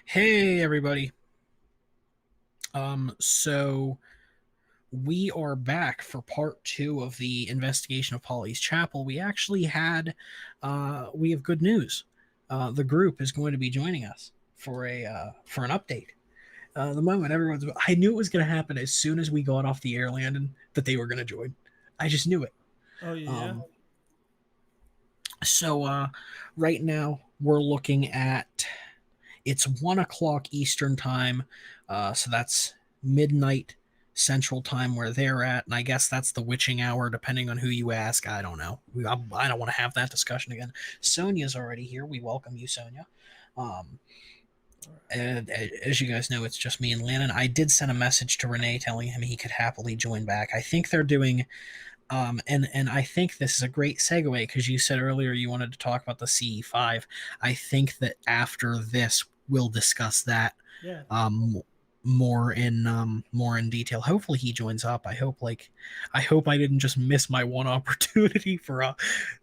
Hey everybody. So we are back for part two of the investigation of Polly's Chapel. We have good news. The group is going to be joining us for an update. The moment I knew it was going to happen as soon as we got off the air, Landon, that they were going to join. I just knew it. Oh yeah. Um, so right now we're looking at it's 1 o'clock Eastern time, so that's midnight Central time where they're at, and I guess that's the witching hour, depending on who you ask. I don't know. I don't want to have that discussion again. Sonia's already here. We welcome you, Sonia. Um, and as you guys know, it's just me and Lannon. I did send a message to Renee telling him he could happily join back. I think they're doing and I think this is a great segue because you said earlier you wanted to talk about the CE5. I think that after this, we'll discuss that Yeah. um, more in detail. Hopefully, he joins up. I hope I didn't just miss my one opportunity for a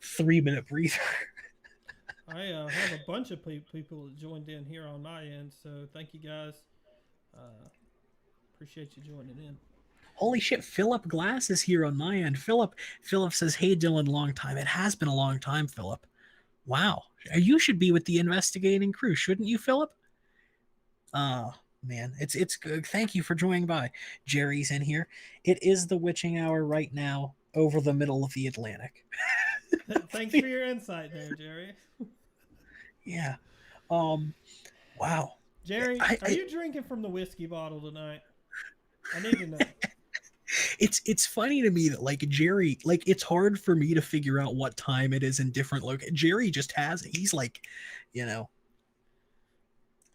3 minute breather. I have a bunch of people that joined in here on my end, so thank you guys. Uh, Appreciate you joining in. Holy shit, Philip Glass is here on my end. Philip says, "Hey Dylan, long time. It has been a long time, Philip. Wow, you should be with the investigating crew, shouldn't you, Philip?" Man, it's good. Thank you for joining by. Jerry's in here. It is the witching hour right now over the middle of the Atlantic. Thanks for your insight there, Jerry. Yeah. Um. Wow. Jerry, are I you drinking from the whiskey bottle tonight? I need to know. it's funny to me that Jerry, it's hard for me to figure out what time it is in different Jerry just has it. He's like, you know,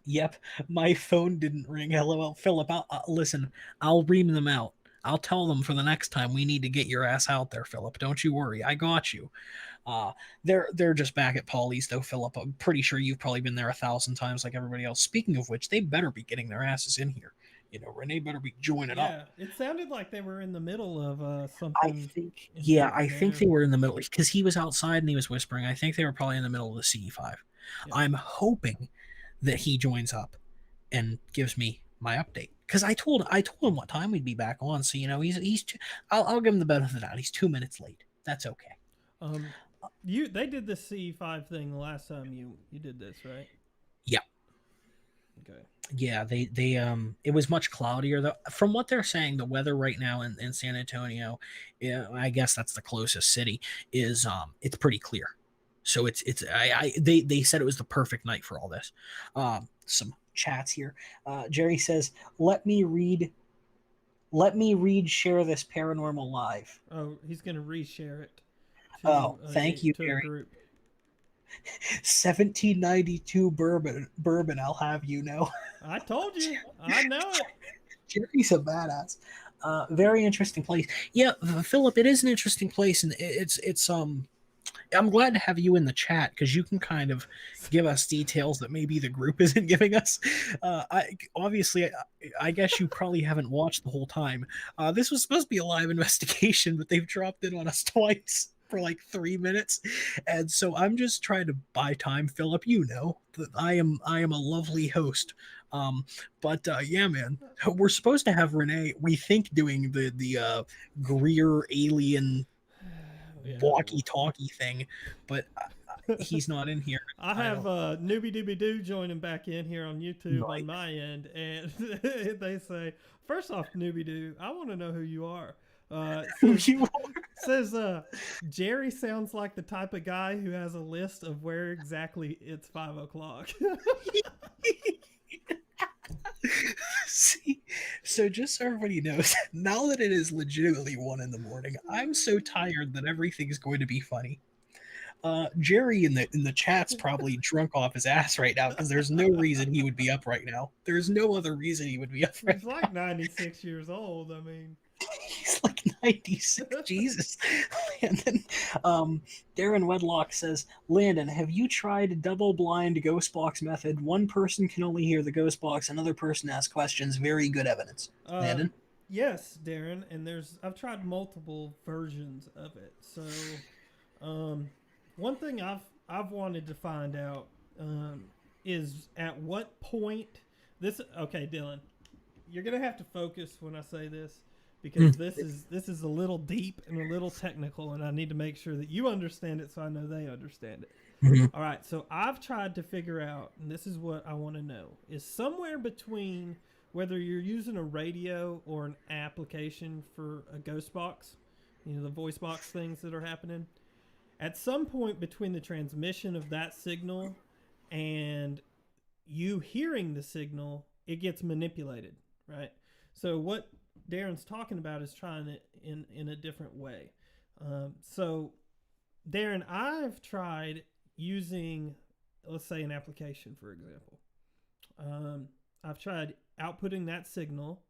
yep, my phone didn't ring. LOL. Philip, listen, I'll ream them out. I'll tell them for the next time we need to get your ass out there, Philip. Don't you worry. I got you. They're just back at Polly's though, Philip. I'm pretty sure you've probably been there 1,000 times like everybody else. Speaking of which, they better be getting their asses in here. Renee better be joining up. Yeah, it sounded like they were in the middle of I something think, yeah, I important think there. they were in the middle because he was outside and he was whispering. I think they were probably in the middle of the CE5. Yeah. I'm hoping that he joins up and gives me my update because I told him what time we'd be back on. So I'll give him the benefit of the doubt. He's 2 minutes late. That's okay. Um, you they did the C5 thing the last time you did this, right? Yeah, Okay. yeah. They it was much cloudier though. From what they're saying, the weather right now in San Antonio, yeah, I guess that's the closest city, is it's pretty clear. So it's they said it was the perfect night for all this. Some chats here. Jerry says, let me read share this paranormal live. Oh, he's gonna reshare it Oh, thank you, to a Jerry. group. 1792 bourbon, I'll have you know. I told you. I know it. Jerry's a badass. Very interesting place. Yeah, Philip, it is an interesting place, and it's. I'm glad to have you in the chat because you can kind of give us details that maybe the group isn't giving us. I guess you probably haven't watched the whole time. This was supposed to be a live investigation, but they've dropped in on us twice for like 3 minutes, and so I'm just trying to buy time. Philip, you know that I am a lovely host. Um, but yeah, man, we're supposed to have Renee. We think doing the Greer alien Yeah. walkie-talkie thing, but he's not in here. I I have don't. Newbie Dooby Doo joining back in here on YouTube on Nice. my end, and they say, first off, Newbie Doo, I want to know who you are. Who Says you says Jerry sounds like the type of guy who has a list of where exactly it's 5 o'clock. see? So just so everybody knows, now that it is legitimately 1 in the morning, I'm so tired that everything's going to be funny. Jerry in the chat's probably drunk off his ass right now because there's no reason he would be up right now. There's no other reason he would be up right He's like 96 years old. I mean, He's like 96. Jesus. And then Darren Wedlock says, Landon, have you tried double blind ghost box method? One person can only hear the ghost box, another person asks questions. Very good evidence. uh, Landon? yes, Darren, and I've tried multiple versions of it. So, um, one thing I've wanted to find out. is at what point this okay, Dylan, you're gonna have to focus when I say this because Mm, this is a little deep and a little technical, and I need to make sure that you understand it so I know they understand it. mhm. All right, so I've tried to figure out, and this is what I want to know, is somewhere between whether you're using a radio or an application for a ghost box, the voice box things that are happening. At some point between the transmission of that signal and you hearing the signal, it gets manipulated, right? So what Darren's talking about is trying it in a different way. So Darren, I've tried using, let's say, an application, for example. Um, I've tried outputting that signal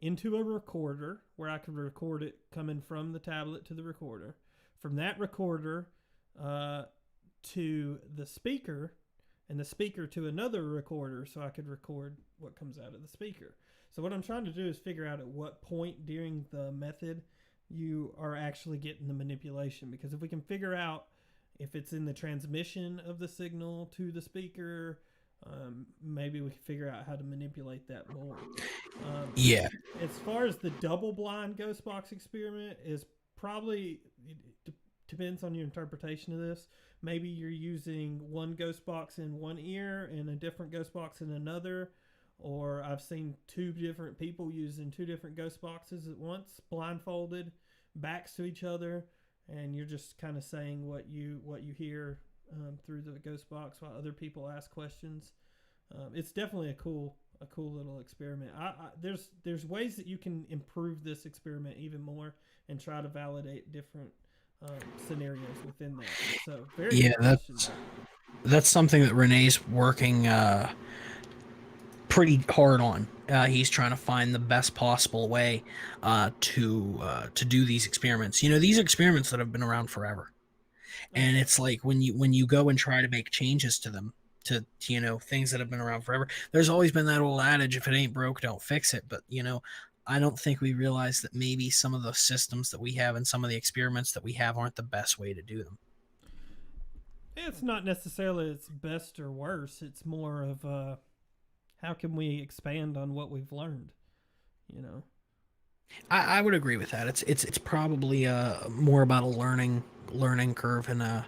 into a recorder where I could record it coming from the tablet to the recorder. From that recorder uh, to the speaker, and the speaker to another recorder so I could record what comes out of the speaker. So what I'm trying to do is figure out at what point during the method you are actually getting the manipulation, because if we can figure out if it's in the transmission of the signal to the speaker, maybe we can figure out how to manipulate that more. Um, Yeah. as far as the double blind ghost box experiment is probably it depends on your interpretation of this. Maybe you're using one ghost box in one ear and a different ghost box in another, or I've seen two different people using two different ghost boxes at once, blindfolded, backs to each other, and you're just kind of saying what you hear through the ghost box while other people ask questions. It's definitely a cool little experiment. There's ways that you can improve this experiment even more and try to validate different scenarios within that. So very Yeah, good question though. that's something that Renee's working pretty hard on. He's trying to find the best possible way to do these experiments. You know, these experiments that have been around forever, Oh and yeah. it's like when you go and try to make changes to them, to things that have been around forever. There's always been that old adage: if it ain't broke, don't fix it. But I don't think we realize that maybe some of the systems that we have and some of the experiments that we have aren't the best way to do them. It's not necessarily its best or worse. It's more of how can we expand on what we've learned. You know. I would agree with that. It's probably more about a learning curve and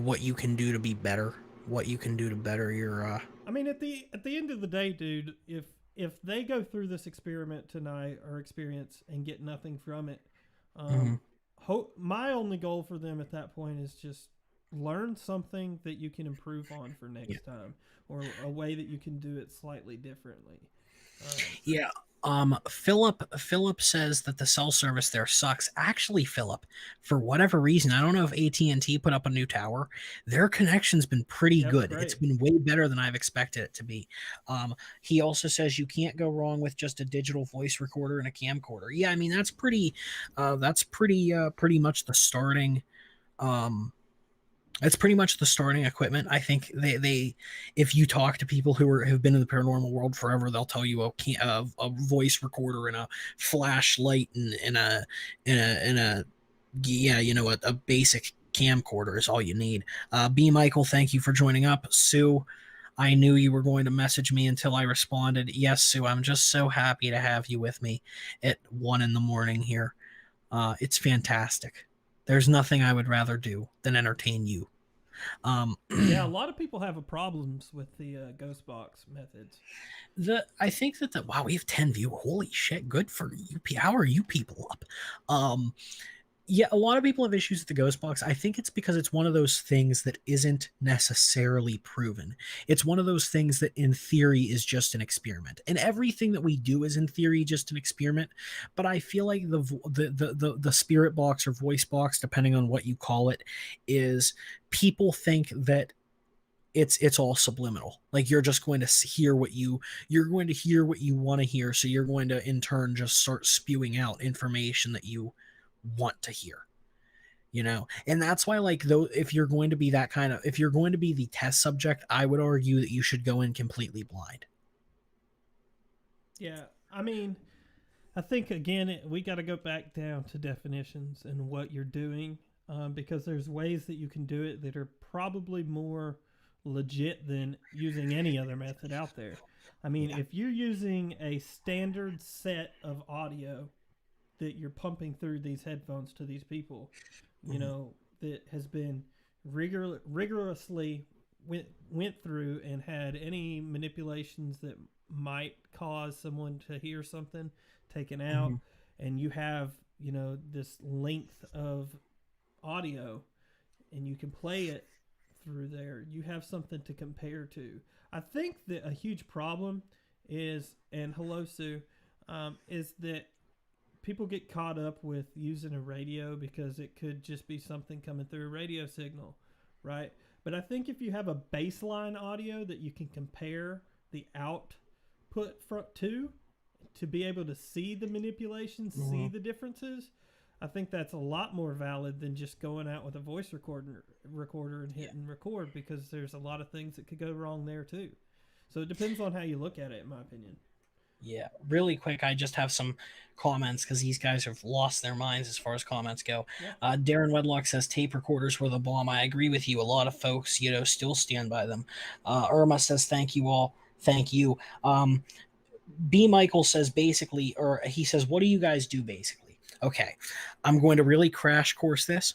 what you can do to be better, what you can do to better your I mean, at the end of the day, dude, if they go through this experiment tonight or experience and get nothing from it, um, mhm. my only goal for them at that point is just learn something that you can improve on for Yeah. next time, or a way that you can do it slightly differently. Um, Yeah. Philip says that the cell service there sucks. Actually, Philip, for whatever reason, I don't know if AT&T put up a new tower. Their connection's been pretty yeah, it's good. It's great. been way better than I've expected it to be. He also says you can't go wrong with just a digital voice recorder and a camcorder. Yeah, I mean that's pretty much the starting um it's pretty much the starting equipment. I think they if you talk to people have been in the paranormal world forever, they'll tell you a voice recorder and a flashlight and a yeah, a basic camcorder is all you need. B. Michael, thank you for joining up. Sue, I knew you were going to message me until I responded. Yes, Sue, I'm just so happy to have you with me at 1 in the morning here. It's fantastic. There's nothing I would rather do than entertain you. Um, Yeah, a lot of people have problems with the ghost box methods. I think that wow, we have 10 view. Holy shit, good for you. How are you people up? Um, yeah, a lot of people have issues with the ghost box. I think it's because it's one of those things that isn't necessarily proven. It's one of those things that in theory is just an experiment. And everything that we do is in theory just an experiment. But I feel like the spirit box or voice box, depending on what you call it, is people think that it's all subliminal. Like you're just going to hear you're going to hear what you want to hear, so you're going to in turn just start spewing out information that you want to hear, and that's why, like, though, if you're going to be the test subject, I would argue that you should go in completely blind. Yeah, I mean, I think again we got to go back down to definitions and what you're doing, because there's ways that you can do it that are probably more legit than using any other method out there. I mean, Yeah. if you're using a standard set of audio that you're pumping through these headphones to these people, you Mhm. know, that has been rigorously went through and had any manipulations that might cause someone to hear something taken out, Mhm. and you have, you know, this length of audio and you can play it through there, you have something to compare to. I think that a huge problem is, and hello Sue, is that people get caught up with using a radio because it could just be something coming through a radio signal, right? But I think if you have a baseline audio that you can compare the output from to be able to see the manipulations, see Mhm. the differences, I think that's a lot more valid than just going out with a voice recorder and Yeah. hitting record, because there's a lot of things that could go wrong there too. So it depends on how you look at it, in my opinion. Yeah, really quick, I just have some comments because these guys have lost their minds as far as comments go. Yeah. Darren Wedlock says tape recorders were the bomb. I agree with you. A lot of folks, still stand by them. Irma says thank you all. Thank you. B. Michael says basically, or he says, what do you guys do basically? Okay, I'm going to really crash course this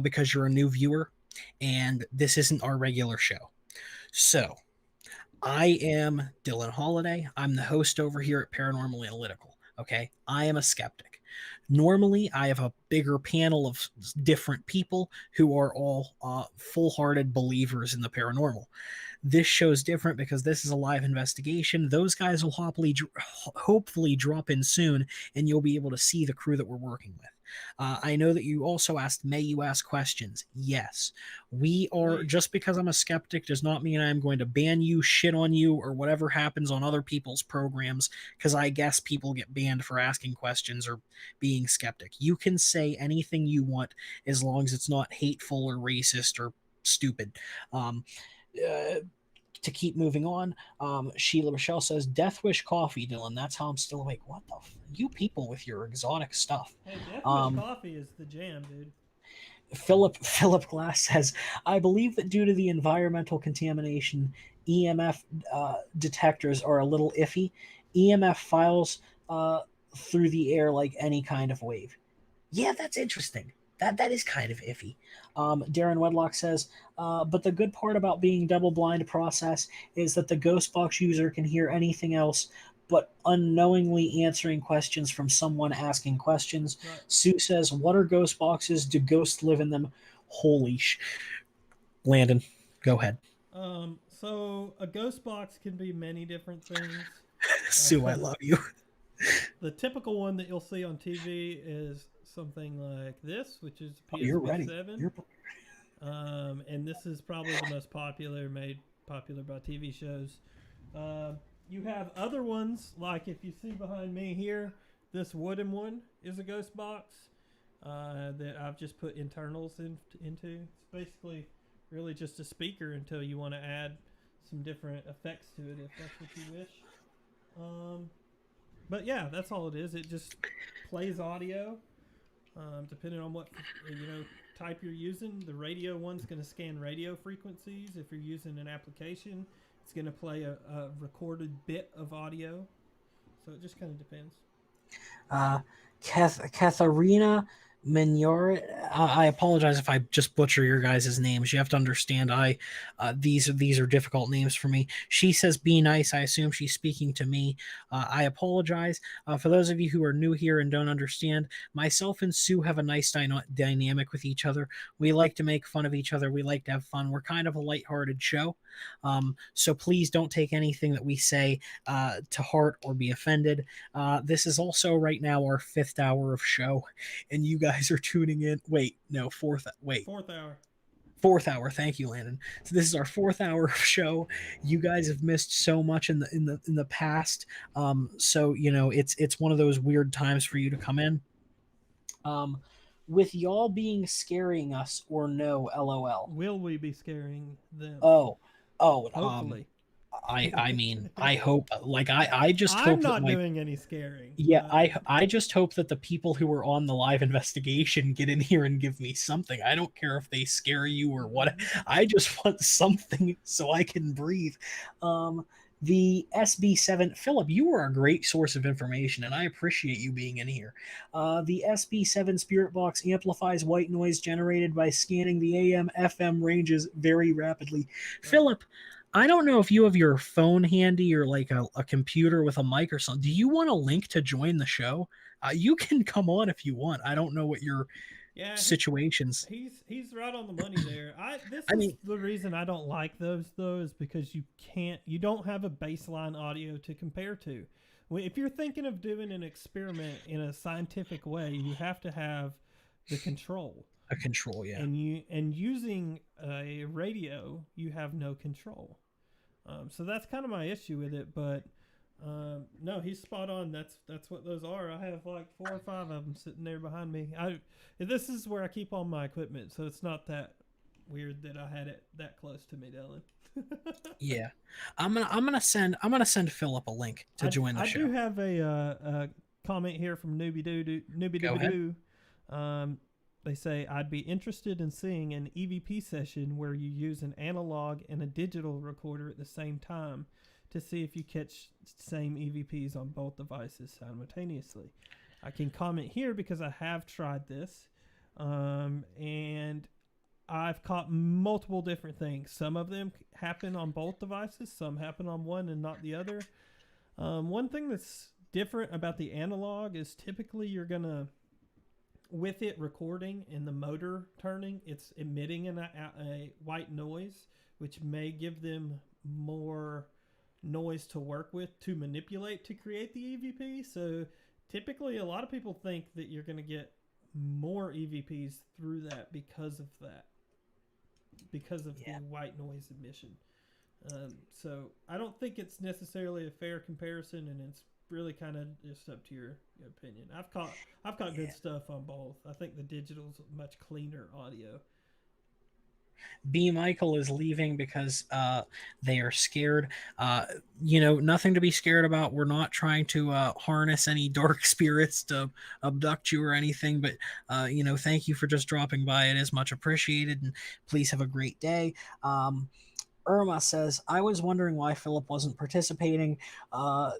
because you're a new viewer and this isn't our regular show. So I am Dylan Holiday. I'm the host over here at Paranormal Analytical. Okay. I am a skeptic. Normally, I have a bigger panel of different people who are all full hearted believers in the paranormal. This show's different because this is a live investigation. Those guys will hopefully drop in soon, and you'll be able to see the crew that we're working with. I know that you also asked, may you ask questions? Yes. We are, Please. just because I'm a skeptic does not mean I'm going to ban you, shit on you, or whatever happens on other people's programs, because I guess people get banned for asking questions or being skeptic. You can say anything you want as long as it's not hateful or racist or stupid. Um, uh, to keep moving on, Sheila Michelle says, Death Wish coffee, Dylan. That's how I'm still awake. What the you people with your exotic stuff. Hey, Death Wish Um, coffee is the jam, dude. Philip Glass says, I believe that due to the environmental contamination, EMF detectors are a little iffy. EMF files through the air like any kind of wave. Yeah, that's interesting. That is kind of iffy. Darren Wedlock says, but the good part about being double blind process is that the ghost box user can hear anything else but unknowingly answering questions from someone asking questions. Right. Sue says, what are ghost boxes? Do ghosts live in them? Holy sh. Landon, go ahead. So a ghost box can be many different things. Sue, I Uh, love you. the typical one that you'll see on TV is something like this, which is Oh, you're PSP ready. 7. You're And this is probably the most popular, made popular by TV shows. Uh, you have other ones, like if you see behind me here, this wooden one is a ghost box that I've just put internals into. It's basically really just a speaker until you want to add some different effects to it, if that's what you wish. Um, but yeah, that's all it is. It just plays audio, depending on what type you're using. The radio one's going to scan radio frequencies. If you're using an application, it's going to play a recorded bit of audio. So it just kind of depends. Uh, Katharina Mignor. I apologize if I just butcher your guys' names. You have to understand, these are difficult names for me. She says, "Be nice." I assume she's speaking to me. I apologize for those of you who are new here and don't understand. Myself and Sue have a nice dynamic with each other. We like to make fun of each other. We like to have fun. We're kind of a lighthearted show, so please don't take anything that we say to heart or be offended. This is also right now our fifth hour of show, and you guys are tuning in. Wait, no, fourth. Wait, Fourth hour. fourth hour. Thank you, Landon. So this is our fourth hour of show. You guys have missed so much in the past. So it's one of those weird times for you to come in. Um, with y'all being scaring us or no, LOL. Will we be scaring them? Oh, oh, Hopefully. I mean, I hope, like, I just I'm hope that not my doing any scaring, yeah, but I just hope that the people who are on the live investigation get in here and give me something. I don't care if they scare you or what. I just want something so I can breathe. Um, the SB7, Philip, you are a great source of information, and I appreciate you being in here. The SB7 Spirit Box amplifies white noise generated by scanning the AM FM ranges very rapidly. right. Philip, I don't know if you have your phone handy or like a computer with a mic or something. Do you want a link to join the show? You can come on if you want. I don't know what your Yeah, situations. he's right on the money there. I This I is mean, the reason I don't like those though, is because you don't have a baseline audio to compare to. If you're thinking of doing an experiment in a scientific way, you have to have the control. a control, yeah. And using a radio, you have no control. So that's kind of my issue with it. But no, he's spot on. That's what those are. I have like 4 or 5 of them sitting there behind me. This is where I keep all my equipment, so it's not that weird that I had it that close to me, Dylan. Yeah. I'm gonna send Philip a link to join the I show. do have a comment here from Newbie Go Dooby ahead. Doo. Um, they say I'd be interested in seeing an EVP session where you use an analog and a digital recorder at the same time to see if you catch same EVPs on both devices simultaneously. I can comment here because I have tried this, and I've caught multiple different things. Some of them happen on both devices, some happen on one and not the other. One thing that's different about the analog is typically you're gonna, with it recording and the motor turning, it's emitting a white noise, which may give them more noise to work with to manipulate to create the EVP. So typically, a lot of people think that you're going to get more EVPs through that because of the Yeah. white noise emission. So I don't think it's necessarily a fair comparison, and it's really kind of just up to your opinion. I've caught good Yeah. stuff on both. I think the digital's much cleaner audio. B. Michael is leaving because they are scared. Uh, nothing to be scared about. We're not trying to harness any dark spirits to abduct you or anything. But thank you for just dropping by. It is much appreciated, and please have a great day. Irma says, I was wondering why Philip wasn't participating. Uh,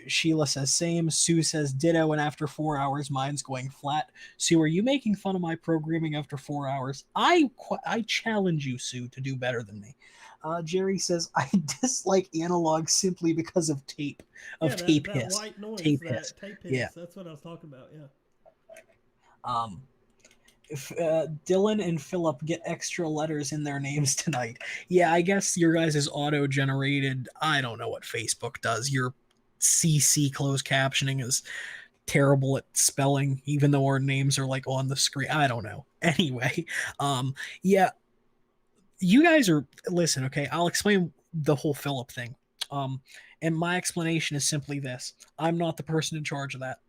Sheila says same. Sue says ditto. And after 4 hours, mine's going flat. Sue, are you making fun of my programming after 4 hours? I challenge you, Sue, to do better than me. Jerry says I dislike analog simply because of Yeah, tape that hiss, white noise, tape hiss. that tape Yeah. hiss. That's what I was talking about. Yeah. Um, if Dylan and Philip get extra letters in their names tonight. Yeah, I guess your guys' auto generated. I don't know what Facebook does. Your CC closed captioning is terrible at spelling, even though our names are like on the screen. I don't know. Anyway, yeah, you guys are listen. Okay, I'll explain the whole Philip thing. Um, and my explanation is simply this: I'm not the person in charge of that.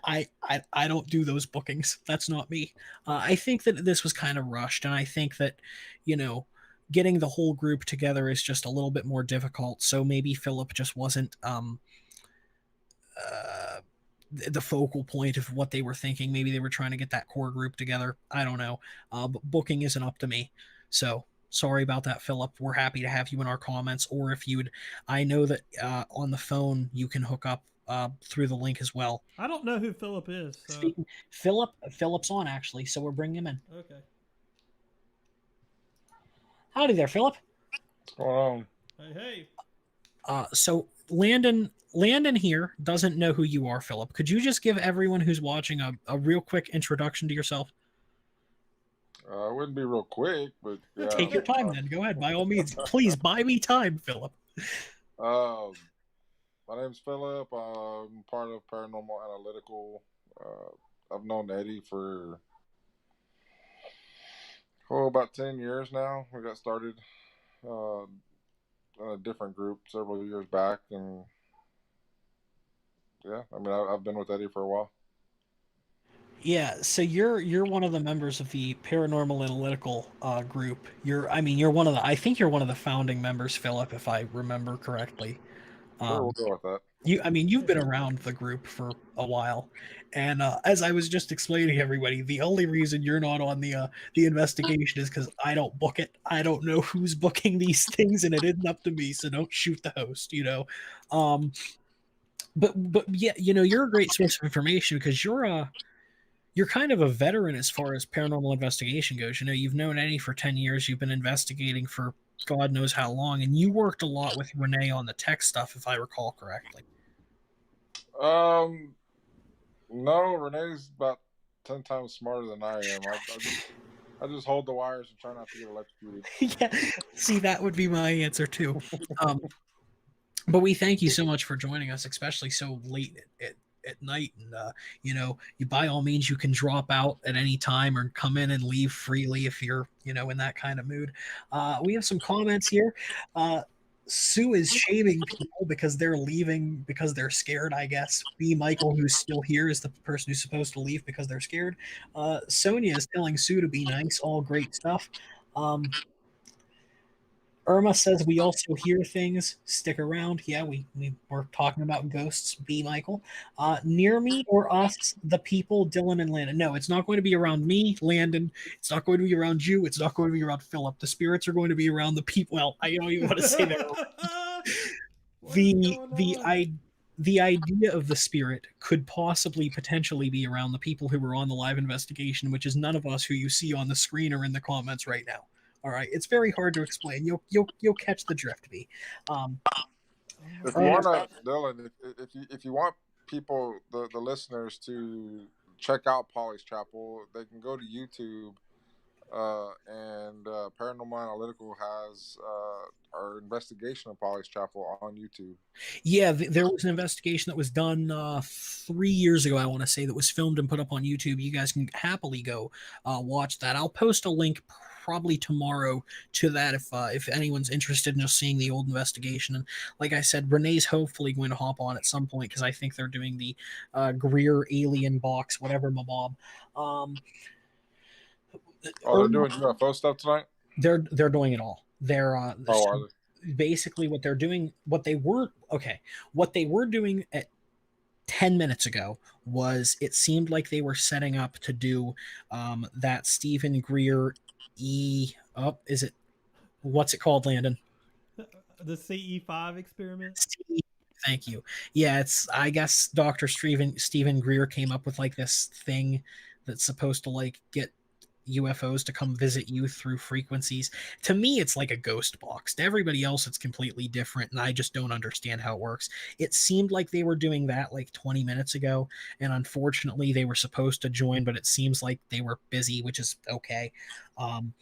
I don't do those bookings. That's not me. I think that this was kind of rushed, and I think that you know getting the whole group together is just a little bit more difficult. So maybe Philip just wasn't uh, the focal point of what they were thinking. Maybe they were trying to get that core group together. I don't know. But booking isn't up to me. So sorry about that, Philip. We're happy to have you in our comments, or if you'd, I know that on the phone you can hook up through the link as well. I don't know who Philip is, so Speaking, Philip's on actually, so we're bringing him in. okay. Howdy there, Philip. What's going on? Hey, hey. So Landon here doesn't know who you are, Philip. Could you just give everyone who's watching a real quick introduction to yourself? It wouldn't be real quick, but yeah. Take your time then. Go ahead, by all means. Please buy me time, Philip. Um, my name's Philip. I'm part of Paranormal Analytical. I've known Eddie for about 10 years now. We got started uh, in a different group several years back, and yeah, I mean I've been with Eddie for a while. Yeah, so you're one of the members of the Paranormal Analytical group. You're one of the I think you're one of the founding members, Philip, if I remember correctly. Sure, we'll Um, go with that. you've been around the group for a while, and as I was just explaining to everybody, the only reason you're not on the investigation is because I don't book it. I don't know who's booking these things, and it isn't up to me. So don't shoot the host, Um, but yeah, you're a great source of information because you're kind of a veteran as far as paranormal investigation goes. You've known Eddie for 10 years. You've been investigating for God knows how long, and you worked a lot with Renee on the tech stuff, if I recall correctly. Um, no, Renee's about 10 times smarter than I am. I just hold the wires and try not to get electrocuted. Yeah, see, that would be my answer too. Um, but we thank you so much for joining us, especially so late at night. And you by all means you can drop out at any time or come in and leave freely if you're in that kind of mood. We have some comments here. Sue is shaming people because they're leaving because they're scared, I guess. B. Michael, who's still here, is the person who's supposed to leave because they're scared. Sonia is telling Sue to be nice. All great stuff. Um, Irma says we also hear things. Stick around. Yeah, we were talking about ghosts. B. Michael. Near me or us, the people, Dylan and Landon. No, it's not going to be around me, Landon. It's not going to be around you. It's not going to be around Philip. The spirits are going to be around the people. Well, I don't even want to say that. What is The going the on? I the idea of the spirit could possibly potentially be around the people who were on the live investigation, which is none of us who you see on the screen or in the comments right now. All right, it's very hard to explain. You'll catch the drift, B. Um, Oh my If you want Irma, to, gosh. Dylan, if you want people, the listeners to check out Polly's Chapel, they can go to YouTube. And Paranormal Analytical has our investigation of Polly's Chapel on YouTube. yeah, there was an investigation that was done 3 years ago. I want to say that was filmed and put up on YouTube. You guys can happily go watch that. I'll post a link probably tomorrow to that if anyone's interested in just seeing the old investigation. And like I said, Renee's hopefully going to hop on at some point because I think they're doing the Greer alien box, whatever, mabob. Um, Oh, they're Irma, doing UFO stuff tonight. they're doing it all. Oh, are they? Basically what they're doing, what they were doing at 10 minutes ago was it seemed like they were setting up to do that Stephen Greer is it what's it called, Landon? The CE5 experiment. Steve, thank you. Yeah, it's I guess Dr. Stephen Greer came up with like this thing that's supposed to like get UFOs to come visit you through frequencies. To me, it's like a ghost box. To everybody else, it's completely different, and I just don't understand how it works. It seemed like they were doing that like 20 minutes ago, and unfortunately, they were supposed to join, but it seems like they were busy, which is okay. Um,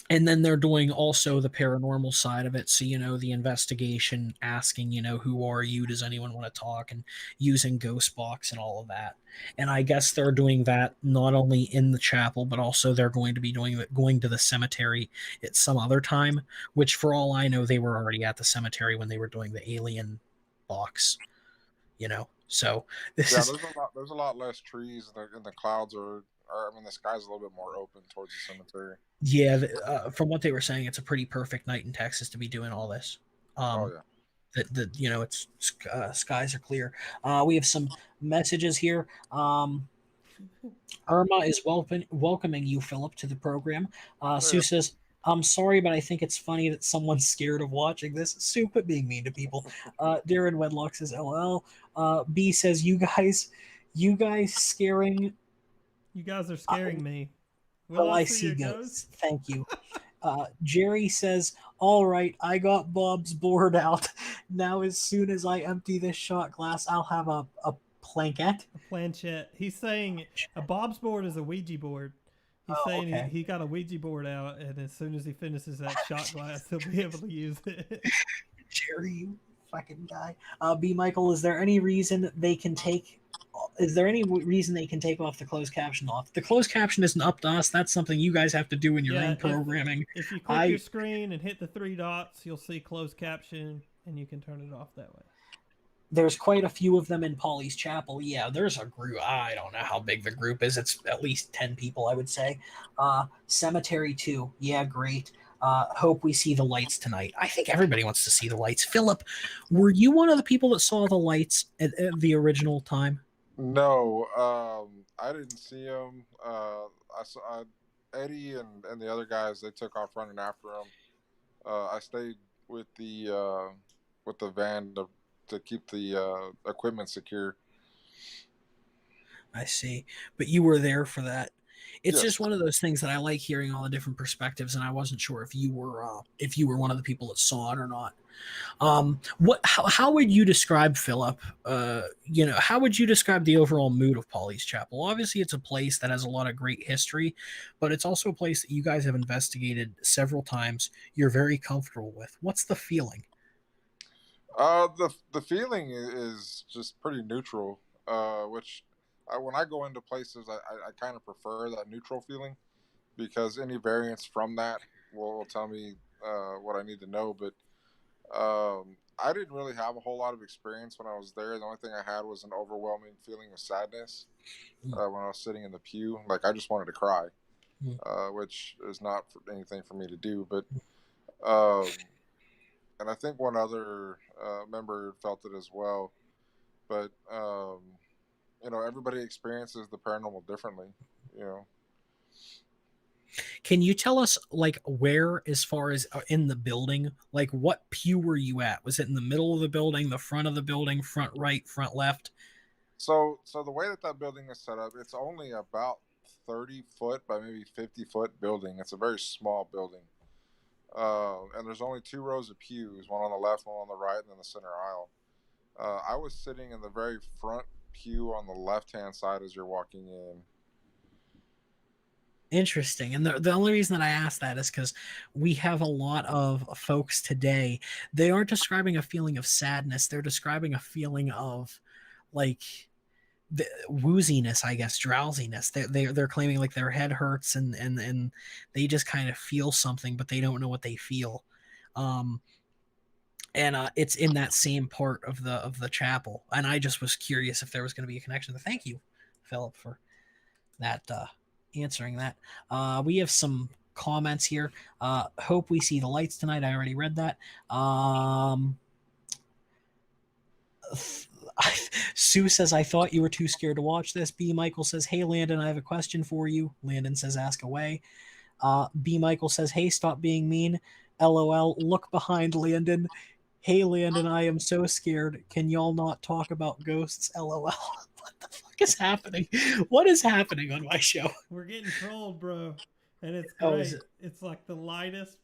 and then they're doing also the paranormal side of it, so the investigation, asking who are you, does anyone want to talk, and using ghost box and all of that. And I guess they're doing that not only in the chapel, but also they're going to be doing it going to the cemetery at some other time, which for all I know they were already at the cemetery when they were doing the alien box. So this Yeah, is there's a lot less trees, and the clouds are. I mean, the sky's a little bit more open towards the cemetery. yeah, from what they were saying, it's a pretty perfect night in Texas to be doing all this. Oh um yeah. that it's skies are clear. We have some messages here. Irma is welcoming you, Philip, to the program. Yeah. Sue says, "I'm sorry, but I think it's funny that someone's scared of watching this." Sue, quit being mean to people. Darren Wedlock says, "LL." B says, "You guys scaring." You guys are Uh, scaring me. Will well, I I see see a ghost? ghosts. Thank you. Jerry says, "All right, I got Bob's board out. Now, as soon as I empty this shot glass, I'll have a plankette." A planchette. He's saying a Bob's board is a Ouija board. He's Oh, saying okay. he got a Ouija board out, and as soon as he finishes that shot glass, he'll be able to use it. Jerry, you fucking guy. B. Michael, is there any reason they can take off the closed caption off? The closed caption isn't up to us. That's something you guys have to do in your Yeah, own programming. if you click your I screen and hit the three dots, you'll see closed caption, and you can turn it off that way. There's quite a few of them in Polly's Chapel. Yeah, there's a group. I don't know how big the group is. It's at least 10 people, I would say. Cemetery 2. Yeah, great. Hope we see the lights tonight. I think everybody wants to see the lights. Philip, were you one of the people that saw the lights at the original time? No, I didn't see him. I saw Eddie and the other guys. They took off running after him. I stayed with the van to keep the equipment secure. I see. But you were there for that. It's just Yes. one of those things that I like hearing all the different perspectives, and I wasn't sure if you were one of the people that saw it or not. What? How would you describe Philip? How would you describe the overall mood of Polly's Chapel? Obviously, it's a place that has a lot of great history, but it's also a place that you guys have investigated several times. You're very comfortable with. What's the feeling? The feeling is just pretty neutral. Which when I go into places, I kind of prefer that neutral feeling because any variance from that will tell me what I need to know. But I didn't really have a whole lot of experience when I was there. The only thing I had was an overwhelming feeling of sadness when I was sitting in the pew. Like I just wanted to cry, Mm. which is not anything for me to do. But um, and I think one other member felt it as well. But everybody experiences the paranormal differently. You know, Can you tell us like where, as far as in the building, like what pew were you at? Was it in the middle of the building, the front of the building, front right, front left? so the way that building is set up, it's only about 30 foot by maybe 50 foot building. It's a very small building. And there's only two rows of pews, one on the left, one on the right, and then the center aisle. I was sitting in the very front pew on the left hand side as you're walking in. Interesting. And the only reason that I ask that is because we have a lot of folks today. They aren't describing a feeling of sadness. They're describing a feeling of like the wooziness, I guess, drowsiness. They're claiming like their head hurts and they just kind of feel something, but they don't know what they feel. Um, and it's in that same part of the chapel. And I just was curious if there was going to be a connection. Thank you, Philip, for that answering that. We have some comments here. Hope we see the lights tonight. I already read that. Sue says, I thought you were too scared to watch this. B. Michael says, hey, Landon, I have a question for you. Landon says, ask away. B. Michael says, hey, stop being mean. LOL, look behind Landon. Hey, Landon, I am so scared. Can y'all not talk about ghosts? LOL. What the fuck is happening? What is happening on my show? We're getting trolled, bro, and it's Oh, is it? great. It's like the lightest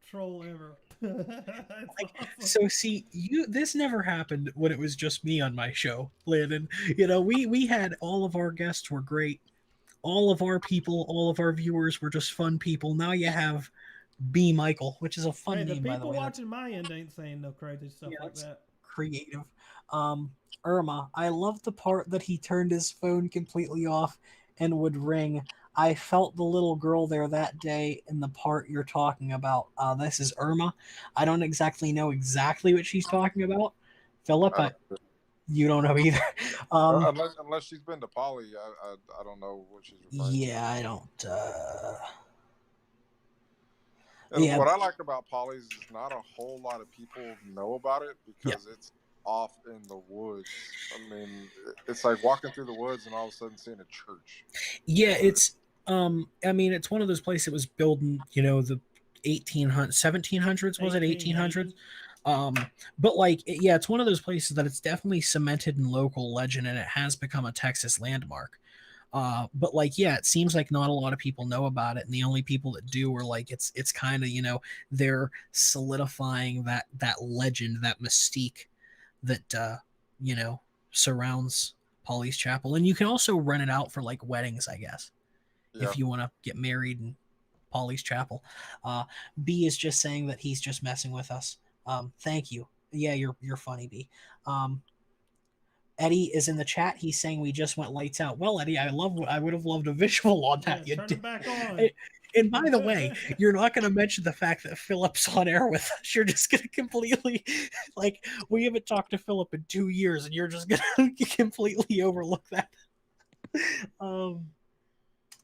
troll ever. It's Like, awesome. so see, this never happened when it was just me on my show, Landon. We had all of our guests were great. All of our people, all of our viewers were just fun people. Now you have B. Michael, which is a Hey, fun the name, by the people way. That's watching my end ain't saying no crazy stuff yeah, like that's that. creative. Irma, I love the part that he turned his phone completely off and would ring. I felt the little girl there that day in the part you're talking about. This is Irma. I don't exactly know exactly what she's talking about. Philip, I don't, you don't know either. Um, unless she's been to Poly, I don't know what she's referring to. yeah, I don't. And Yeah, what I like about Polly's is not a whole lot of people know about it yeah, because it's off in the woods. I mean, it's like walking through the woods and all of a sudden seeing a church. yeah. Uh, It's I mean, it's one of those places that was built in the 1800s, 1700s. Was it 1800s? 1880. Um, but like, yeah, it's one of those places that it's definitely cemented in local legend, and it has become a Texas landmark. But like, yeah, it seems like not a lot of people know about it, and the only people that do are like, it's kind of they're solidifying that legend, that mystique that you know surrounds Polly's Chapel, and you can also rent it out for like weddings, I guess, yeah. if you want to get married in Polly's Chapel. Uh, B is just saying that he's just messing with us. Thank you. Yeah, you're funny, B. Eddie is in the chat. He's saying we just went lights out. Well, Eddie, I would have loved a visual on Yeah, that. You turn them did. back on. And by the way, you're not going to mention the fact that Philip's on air with us. You're just going to completely, like, we haven't talked to Philip in 2 years, and you're just going to completely overlook that.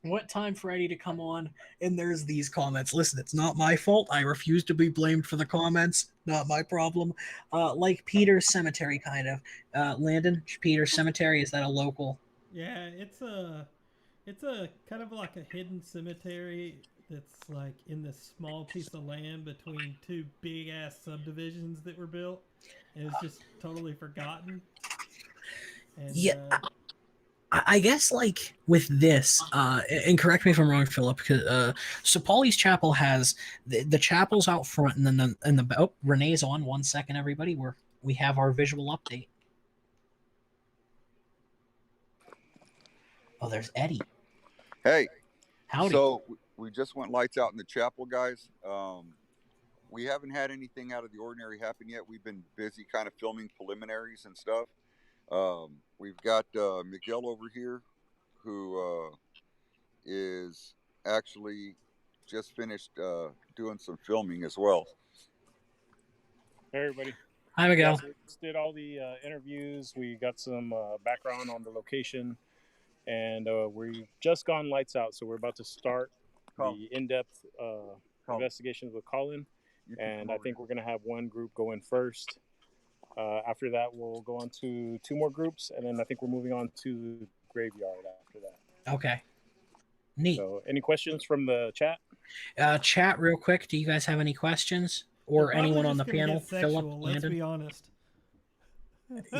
What time for Eddie to come on? And there's these comments. Listen, it's not my fault. I refuse to be blamed for the comments. Not my problem. Like Peter's Cemetery, kind of. Landon, Peter's Cemetery, is that a local? Yeah, it's a kind of like a hidden cemetery that's like in this small piece of land between two big ass subdivisions that were built, and it's just totally forgotten. And Yeah, I guess like with this, and correct me if I'm wrong, Philip. Because so Polly's Chapel has the chapels out front, and then oh, Renee's on. 1 second, everybody. We have our visual update. Oh, there's Eddie. Hey, Howdy. so we just went lights out in the chapel, guys. We haven't had anything out of the ordinary happen yet. We've been busy kind of filming preliminaries and stuff. We've got Miguel over here, who is actually just finished doing some filming as well. Hey, everybody. Hi, Miguel. Yeah, so we just did all the interviews. We got some background on the location, and we've just gone lights out. So we're about to start the in-depth investigations with Colin. And I think we're going to have one group go in first. After that, we'll go on to 2 more groups, and then I think we're moving on to the graveyard after that. Okay. Neat. So, any questions from the chat? Chat real quick. Do you guys have any questions? Or anyone on the panel? Philip, let's Landon? be honest.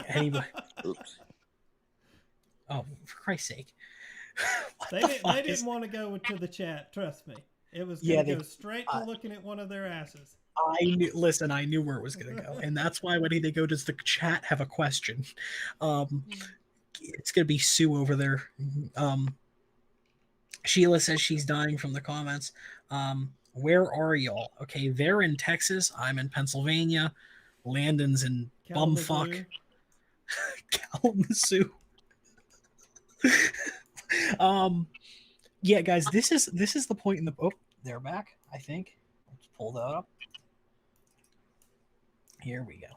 Anybody? Oops. Oh, for Christ's sake. They didn't want to go to the chat, trust me. It was going to go straight to looking at one of their asses. I knew where it was going to go. And that's why when they go, does the chat have a question? It's going to be Sue over there. Sheila says she's dying from the comments. Where are y'all? Okay, they're in Texas. I'm in Pennsylvania. Landon's in bumfuck Kalamazoo. Yeah, guys, this is the point in the they're back, I think. Let's pull that up. Here we go.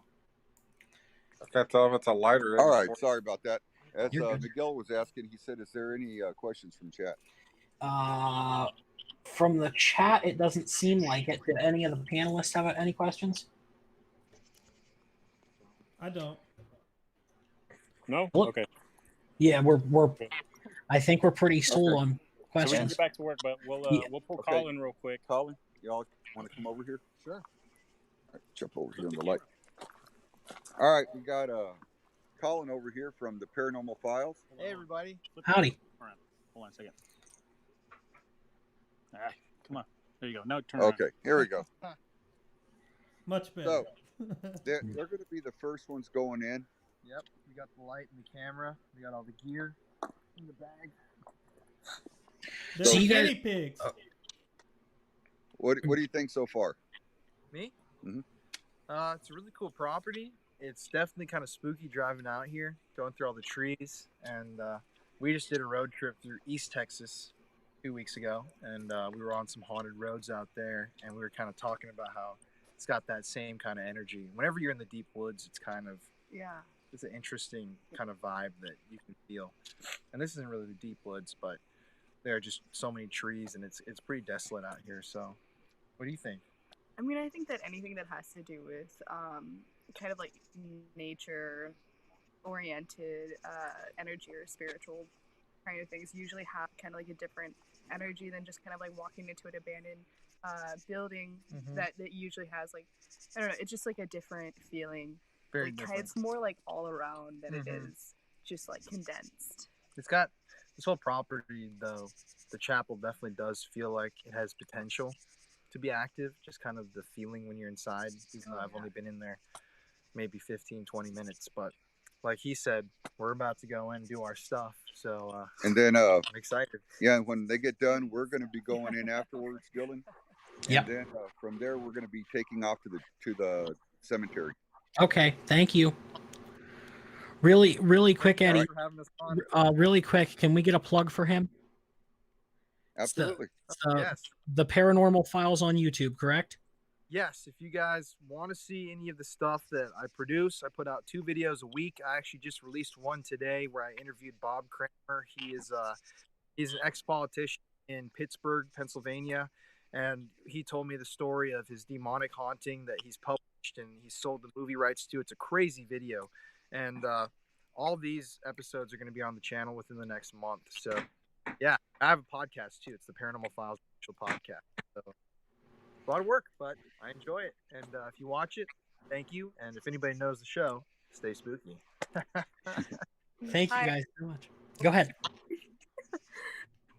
I can't tell if it's a lighter. All right, sorry about that. As You're good. Miguel was asking, he said, "Is there any questions from chat?" From the chat, it doesn't seem like it. Did any of the panelists have any questions? I don't. No? Look, Okay. Yeah, we're I think we're pretty sold on So we can questions. get back to work, but we'll pull Okay. Colin real quick. Colin, y'all want to come over here? Sure. All right, jump over here in the light. All right, we got Colin over here from the Paranormal Files. Hey, everybody. Howdy. Hold on a second. Come on. There you go. No, turn around. Okay, here we go. Much better. So they're going to be the first ones going in. Yep. We got the light and the camera. We got all the gear in the bag. They're So you guys- guinea pigs. What do you think so far? Me? Mhm. It's a really cool property. It's definitely kind of spooky driving out here, going through all the trees. And we just did a road trip through East Texas 2 weeks ago. And we were on some haunted roads out there. And we were kind of talking about how it's got that same kind of energy. Whenever you're in the deep woods, it's kind of, it's an interesting kind of vibe that you can feel. And this isn't really the deep woods, but there are just so many trees and it's pretty desolate out here. So what do you think? I mean, I think that anything that has to do with kind of like nature oriented energy or spiritual kind of things usually have kind of like a different energy than just kind of like walking into an abandoned building that usually has like, I don't know, it's just like a different feeling. Very like, different. It's more like all around than it is just like condensed. It's got this whole property, though. The chapel definitely does feel like it has potential to be active. Just kind of the feeling when you're inside, even though I've only been in there maybe 15, 20 minutes. But like he said, we're about to go in and do our stuff. So And then, I'm excited. yeah, when they get done, we're going to be going in afterwards, Dylan. Yep. And then from there, we're going to be taking off to the cemetery. Okay, thank you. Really quick, Eddie. Thanks for having us on. Really quick, can we get a plug for him? Absolutely. Yes. The Paranormal Files on YouTube, correct? Yes, if you guys want to see any of the stuff that I produce, I put out 2 videos a week. I actually just released one today where I interviewed Bob Kramer. He's an ex-politician in Pittsburgh, Pennsylvania, and he told me the story of his demonic haunting that he's published and he sold the movie rights to. It's a crazy video, and all these episodes are going to be on the channel within the next month. So, yeah, I have a podcast too. It's the Paranormal Files official podcast. So, a lot of work, but I enjoy it. And if you watch it, thank you. And if anybody knows the show, stay spooky. Thank you guys so much. Go ahead.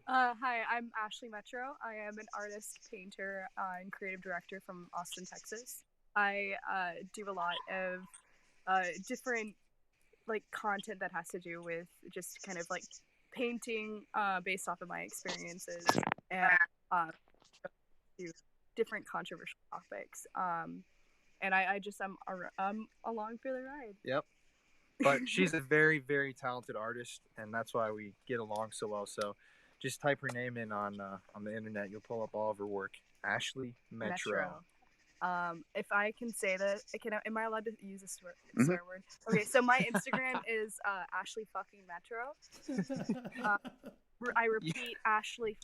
Hi, I'm Ashley Metro. I am an artist, painter, and creative director from Austin, Texas. I do a lot of different like content that has to do with just kind of like painting based off of my experiences and do different controversial topics. And I'm along for the ride. Yep. But she's a very, very talented artist, and that's why we get along so well. So just type her name in on the internet. You'll pull up all of her work. Ashley Metro. If I can say that, am I allowed to use a swear word? Okay, so my Instagram is Ashley fucking Metro. I repeat, Ashley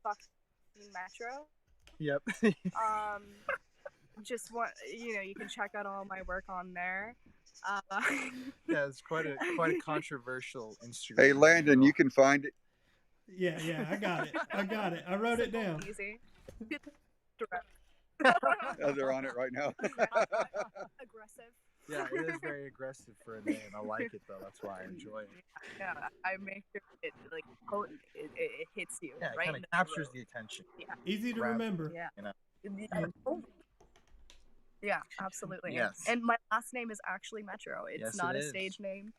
fucking Metro. Yep. Just want you can check out all my work on there. Yeah, it's quite a controversial Instagram. Hey, Landon, you can find it. Yeah, I got it. I wrote it down. Easy. Oh, they're on it right now. Aggressive. Yeah, it is very aggressive for a name. I like it though. That's why I enjoy it. Yeah, I make sure it like potent. It hits you. Yeah, it right kind of captures the attention. Yeah. Easy to remember. Yeah. You know. Yeah, absolutely. Yes. And my last name is actually Metro. It's Yes, not it a is. stage name.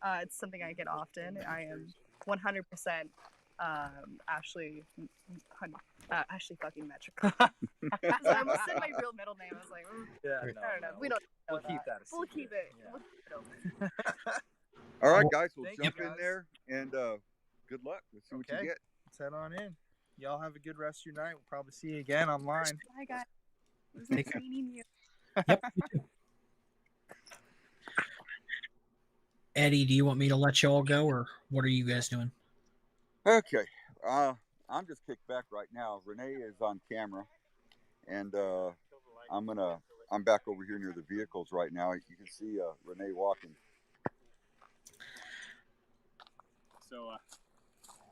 It's something I get often. I am 100% Ashley fucking Metro. I almost said my real middle name. I was like, Yeah, I don't know. We don't know We'll keep that. a We'll secret. keep it. Yeah. We'll keep it open. All right, guys, we'll Thank jump you, in guys. there and good luck. Let's see what Okay. you get. Let's head on in. Y'all have a good rest of your night. We'll probably see you again online. Bye, guys. It was Take nice care. meeting you. Yep. You too. Eddie, do you want me to let you all go, or what are you guys doing? Okay. I'm just kicked back right now. Renee is on camera, and I'm back over here near the vehicles right now. You can see Renee walking. So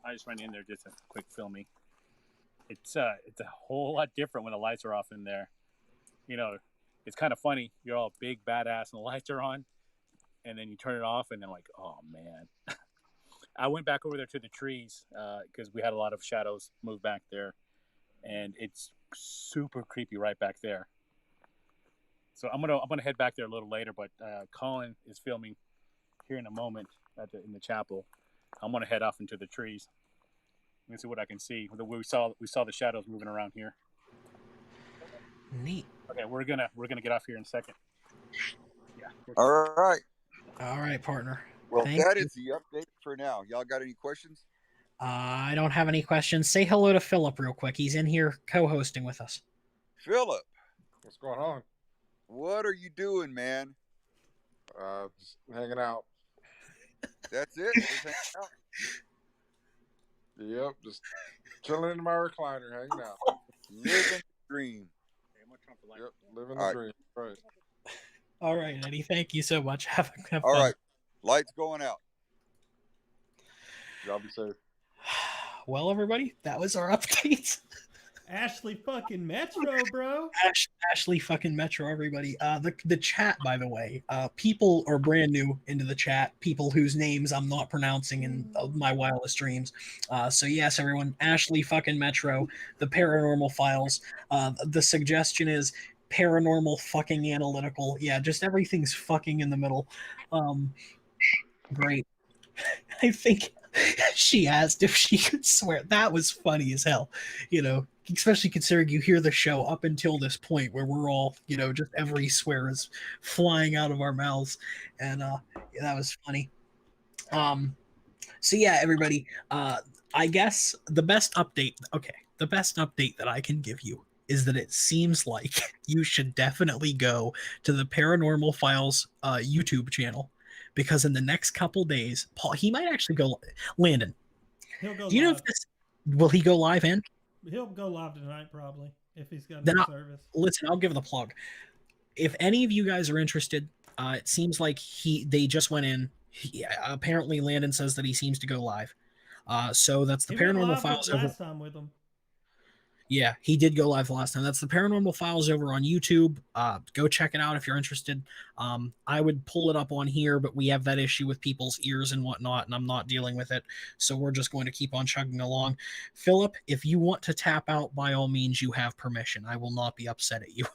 I just ran in there, just a quick filming. It's a whole lot different when the lights are off in there. It's kind of funny. You're all big badass and the lights are on, and then you turn it off, and then like, oh man. I went back over there to the trees because we had a lot of shadows move back there, and it's super creepy right back there. So I'm gonna head back there a little later, but Colin is filming here in a moment in the chapel. I'm gonna head off into the trees. Let me see what I can see. We saw the shadows moving around here. Neat. Okay, we're gonna get off here in a second. Yeah. All right. All right, partner. Well, Thank that you. is the update for now. Y'all got any questions? I don't have any questions. Say hello to Philip real quick. He's in here co-hosting with us. Philip, What's going on? what are you doing, man? Just hanging out. That's it? Just hanging out? Yep, just chilling in my recliner, hanging out. Living the dream. Yep, living All the right. dream. Right. All right, Eddie. Thank you so much. Have All fun. right. Lights going out. Y'all be safe. Well, everybody, that was our updates. Ashley fucking Metro, bro. Ashley fucking Metro, everybody. The chat, by the way, people are brand new into the chat. People whose names I'm not pronouncing in my wildest dreams. So yes, everyone, Ashley fucking Metro, the Paranormal Files. The suggestion is Paranormal fucking Analytical. Yeah, just everything's fucking in the middle. Great. I think she asked if she could swear. That was funny as hell, especially considering you hear the show up until this point where we're all, just every swear is flying out of our mouths. And that was funny. So yeah, everybody, I guess the best update, okay, the best update that I can give you is that it seems like you should definitely go to the Paranormal Files YouTube channel, because in the next couple days, Paul, he might actually go. Landon, He'll go do you know live. if this will he go live in? He'll go live tonight probably if he's got Then enough service. listen, I'll give the plug. If any of you guys are interested, it seems like they just went in. Apparently, Landon says that he seems to go live. So that's the He went Paranormal live Files over. last time with him. Yeah, he did go live the last time. That's the Paranormal Files over on YouTube. Go check it out if you're interested. I would pull it up on here, but we have that issue with people's ears and whatnot, and I'm not dealing with it. So we're just going to keep on chugging along. Philip, if you want to tap out, by all means, you have permission. I will not be upset at you.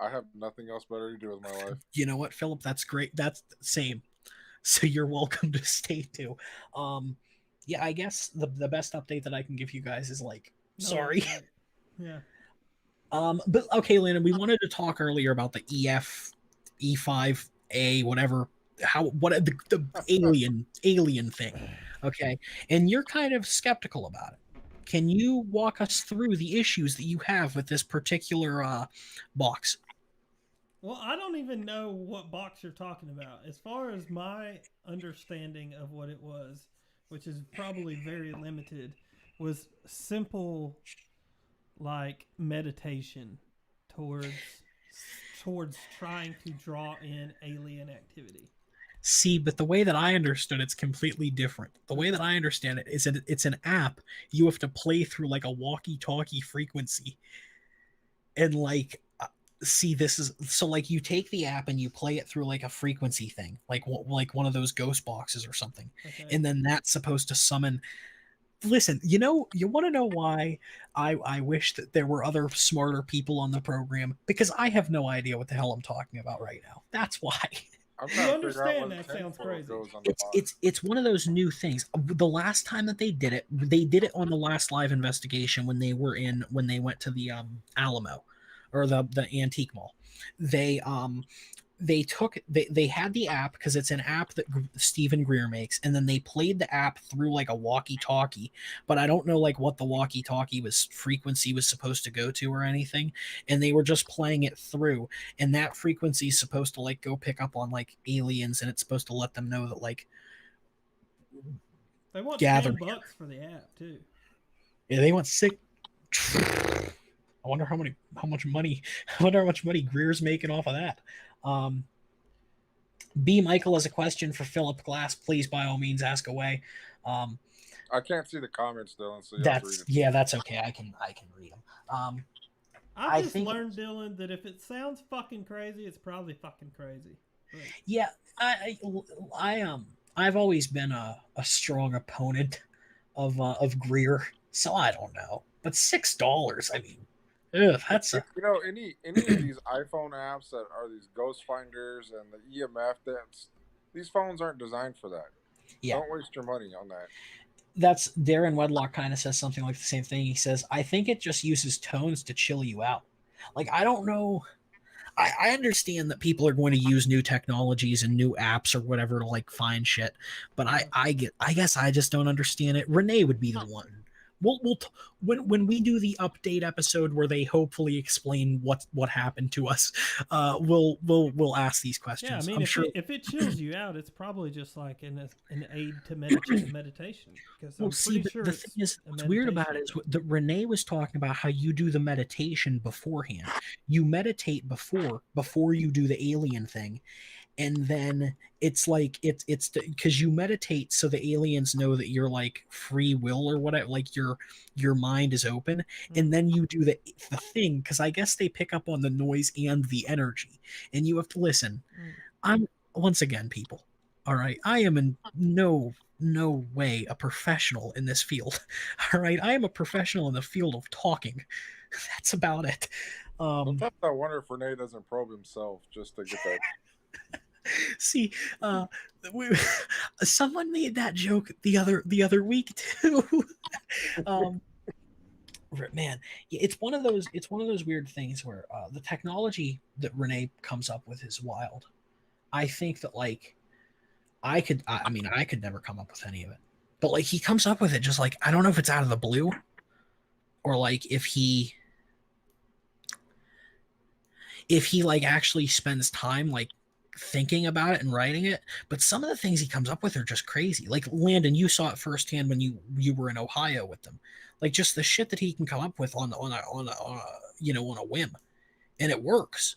I have nothing else better to do with my life. You know what, Philip? That's great. That's the same. So you're welcome to stay too. Yeah, I guess the best update that I can give you guys is like, No, sorry. Yeah. But okay, Landon, we wanted to talk earlier about the E5A, whatever, what the alien thing. Okay. And you're kind of skeptical about it. Can you walk us through the issues that you have with this particular box? Well, I don't even know what box you're talking about. As far as my understanding of what it was, which is probably very limited, was simple like meditation towards trying to draw in alien activity. See, but the way that I understood it's completely different. The way that I understand it is that it's an app you have to play through like a walkie-talkie frequency. And like see, this is so like you take the app and you play it through like a frequency thing, like one of those ghost boxes or something. Okay. And then that's supposed to summon. Listen, you want to know why I wish that there were other smarter people on the program, because I have no idea what the hell I'm talking about right now. That's why. I'm You trying to figure out understand where that the sounds tinfoil crazy. goes on the box. It's one of those new things. The last time that they did it on the last live investigation when they went to the Alamo, or the antique mall. They had the app, because it's an app that Stephen Greer makes, and then they played the app through like a walkie-talkie, but I don't know like what the walkie-talkie frequency was supposed to go to or anything, and they were just playing it through, and that frequency is supposed to like go pick up on like aliens, and it's supposed to let them know that like They want gather. $10 for the app too. Yeah, they want sick. I wonder how much money Greer's making off of that. B. Michael has a question for Philip Glass. Please, by all means, ask away. I can't see the comments, Dylan, so you have to read it. That's okay. I can read them. I just learned, Dylan, that if it sounds fucking crazy, it's probably fucking crazy. But yeah, I've always been a strong opponent of Greer, so I don't know. But $6, I mean, that's a You know, any of these iPhone apps that are these ghost finders and the EMF, these phones aren't designed for that. yeah. Don't waste your money on that. That's Darren Wedlock kind of says something like the same thing. He says, I think it just uses tones to chill you out. Like, I don't know. I understand that people are going to use new technologies and new apps or whatever to like find shit, but I guess I just don't understand it. Renee would be the one. When we do the update episode where they hopefully explain what happened to us, we'll ask these questions. yeah, I mean, I'm if, sure. if it chills you out, it's probably just like an aid to meditation. Because I'm pretty sure the thing is, what's weird about it is that Renee was talking about how you do the meditation beforehand. You meditate before you do the alien thing, and then it's like it's because you meditate so the aliens know that you're like free will or whatever, like your mind is open, and then you do the thing because I guess they pick up on the noise and the energy, and you have to listen. I'm once again, people, all right, I am in no way a professional in this field. All right, I am a professional in the field of talking. That's about it. Sometimes I wonder if Renee doesn't probe himself just to get that. See, someone made that joke the other week too. Man, it's one of those weird things where the technology that Renee comes up with is wild. I think that like I could never come up with any of it. but like he comes up with it just like, I don't know if it's out of the blue or like if he like actually spends time like thinking about it and writing it. But some of the things he comes up with are just crazy. Like Landon, you saw it firsthand when you were in Ohio with them. Like just the shit that he can come up with on a whim, and it works.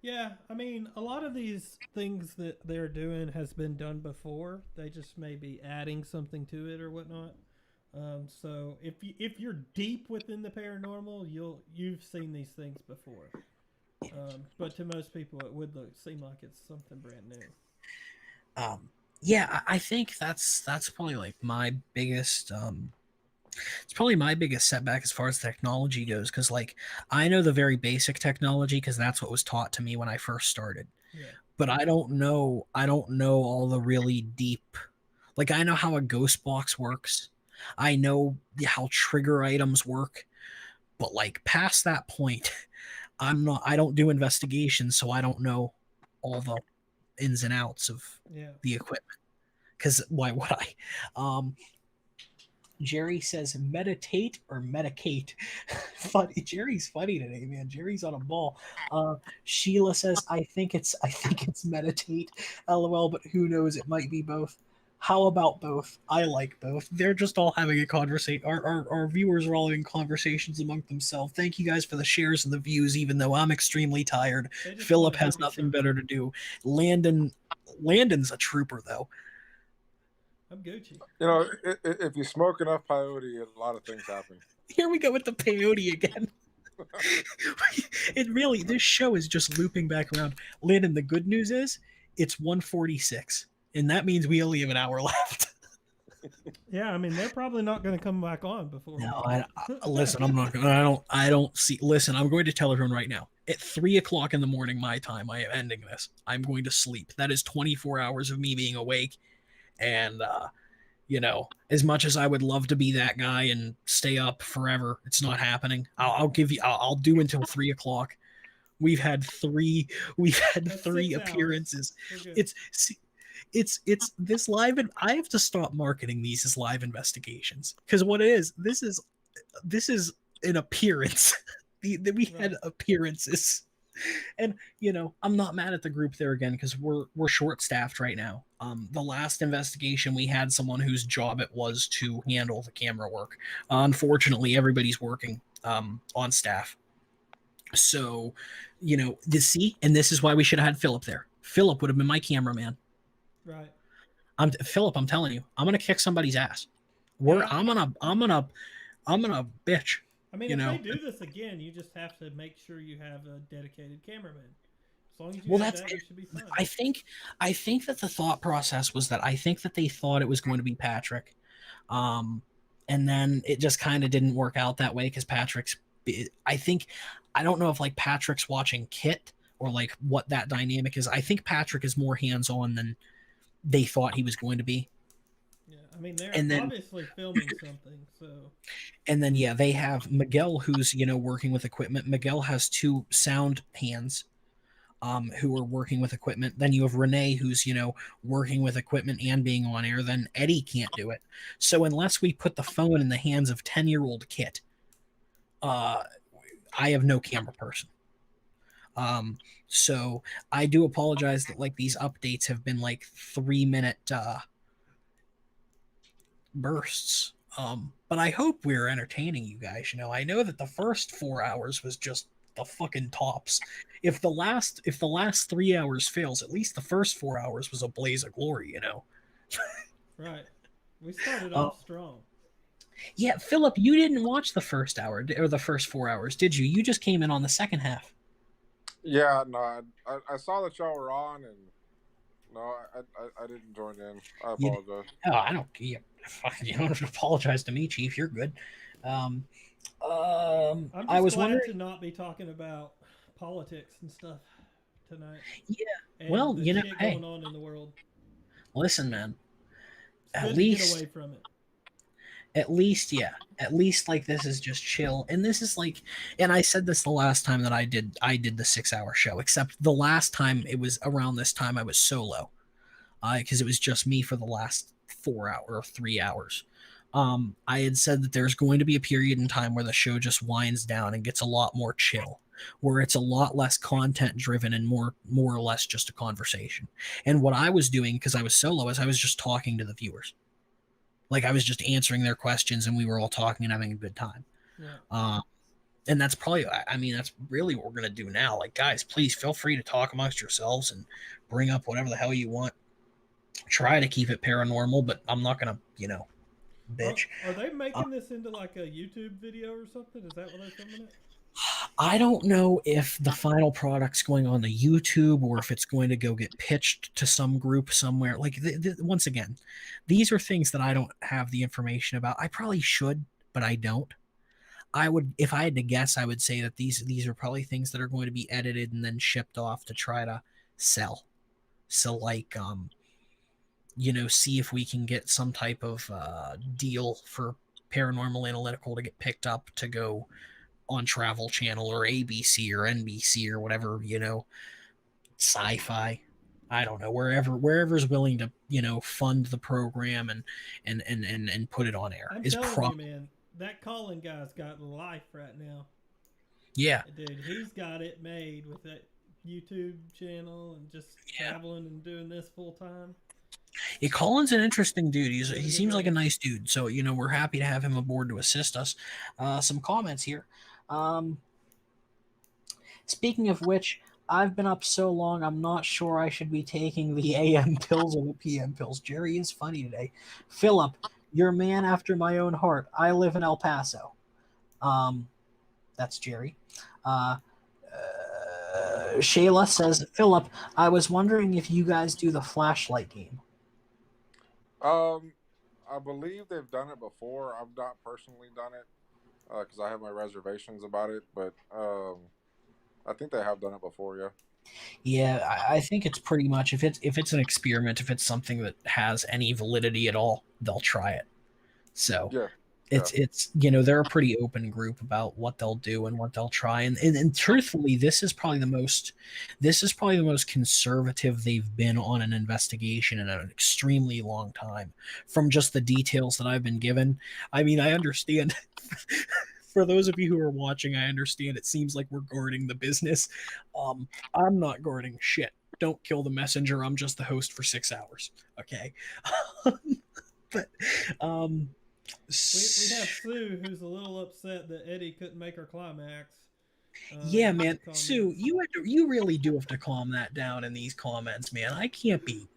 Yeah, I mean, a lot of these things that they're doing has been done before. They just may be adding something to it or whatnot. So if you're deep within the paranormal, you've seen these things before. But to most people, it would seem like it's something brand new. Yeah, I think that's probably like my biggest it's probably my biggest setback as far as technology goes, because like I know the very basic technology because that's what was taught to me when I first started. Yeah. But I don't know all the really deep, like I know how a ghost box works. I know how trigger items work, but like past that point, I don't do investigations, so I don't know all the ins and outs of Yeah. the equipment. Because why would I? Um, Jerry says meditate or medicate. Funny. Jerry's funny today, man. Jerry's on a ball. Sheila says I think it's meditate. LOL, but who knows? It might be both. How about both? I like both. They're just all having a conversation. Our viewers are all having conversations among themselves. Thank you guys for the shares and the views, even though I'm extremely tired. Philip has nothing better to do. Landon's a trooper though. I'm Gucci. You know, if you smoke enough peyote, a lot of things happen. Here we go with the peyote again. It really, this show is just looping back around. Landon, the good news is it's 1:46, and that means we only have an hour left. Yeah, I mean they're probably not going to come back on before. No, listen. I'm not gonna. I don't see. Listen, I'm going to tell everyone right now. At 3 o'clock in the morning, my time, I am ending this. I'm going to sleep. That is 24 hours of me being awake, and as much as I would love to be that guy and stay up forever, it's not happening. I'll give you. I'll do until 3 o'clock. We've had three. We've had That's three 6 hours. appearances. It's this live. And I have to stop marketing these as live investigations because what it is, this is an appearance. We had appearances. And I'm not mad at the group there again because we're short staffed right now. The last investigation we had someone whose job it was to handle the camera work. Unfortunately, everybody's working on staff. So, and this is why we should have had Philip there. Philip would have been my cameraman. Right. Philip, I'm telling you, I'm gonna kick somebody's ass. I'm gonna bitch. I mean, if they do this again, you just have to make sure you have a dedicated cameraman. As long as you have that, it should be fine. I think that the thought process was that I think that they thought it was going to be Patrick, and then it just kind of didn't work out that way because I don't know if like Patrick's watching Kit or like what that dynamic is. I think Patrick is more hands on than they thought he was going to be. Yeah, I mean they're obviously filming something, so. And then they have Miguel who's working with equipment. Miguel has two sound hands, who are working with equipment. Then you have Renee who's working with equipment and being on air. Then Eddie can't do it. So unless we put the phone in the hands of 10-year-old Kit, I have no camera person. So I do apologize that like these updates have been like 3-minute bursts. But I hope we're entertaining you guys. I know that the first 4 hours was just the fucking tops. If the last 3 hours fails, at least the first 4 hours was a blaze of glory. Right. We started off strong. Yeah, Philip, you didn't watch the first hour or the first 4 hours, did you? You just came in on the second half. Yeah, no, I saw that y'all were on, and no, I didn't join in. I apologize. I don't. You don't have to apologize to me, Chief. You're good. I'm just I was glad wondering to not be talking about politics and stuff tonight. Yeah. And Well, the shit going on in the world. Listen, man. It's At good least to get away from it. At least like this is just chill, and this is like, and I said this the last time that I did the 6-hour show, except the last time it was around this time I was solo, because it was just me for the last 4 hours or 3 hours. I had said that there's going to be a period in time where the show just winds down and gets a lot more chill, where it's a lot less content driven and more or less just a conversation. And what I was doing, because I was solo, is I was just talking to the viewers. Like I was just answering their questions, and we were all talking and having a good time. Yeah. And that's probably, I mean, that's really what we're going to do now. Like, guys, please feel free to talk amongst yourselves and bring up whatever the hell you want. Try to keep it paranormal, but I'm not going to, bitch. Are they making this into like a YouTube video or something? Is that what they're filming it? I don't know if the final product's going on the YouTube or if it's going to go get pitched to some group somewhere. Like, once again, these are things that I don't have the information about. I probably should, but I don't. I would, if I had to guess, I would say that these are probably things that are going to be edited and then shipped off to try to sell. So, like, see if we can get some type of deal for Paranormal Analytical to get picked up to go on Travel Channel or ABC or NBC or whatever, sci-fi. I don't know, wherever's willing to, fund the program and put it on air I'm is telling you, man, that Colin guy's got life right now. Yeah. Dude, he's got it made with that YouTube channel and just traveling and doing this full time. Yeah, Colin's an interesting dude. He seems like a nice dude. So, we're happy to have him aboard to assist us. Some comments here. Speaking of which, I've been up so long, I'm not sure I should be taking the AM pills or the PM pills. Jerry is funny today. Philip, you're a man after my own heart. I live in El Paso. That's Jerry. Shayla says, Philip, I was wondering if you guys do the flashlight game. I believe they've done it before. I've not personally done it because I have my reservations about it, but I think they have done it before. Yeah. Yeah, I think it's pretty much if it's an experiment, if it's something that has any validity at all, they'll try it. So Yeah. it's they're a pretty open group about what they'll do and what they'll try, and truthfully, this is probably the most conservative they've been on an investigation in an extremely long time. From just the details that I've been given, I mean, I understand. For those of you who are watching, I understand it seems like we're guarding the business. I'm not guarding shit. Don't kill the messenger. I'm just the host for 6 hours. Okay. But we have Sue, who's a little upset that Eddie couldn't make her climax. Yeah, man. Sue, you really do have to calm that down in these comments, man. I can't be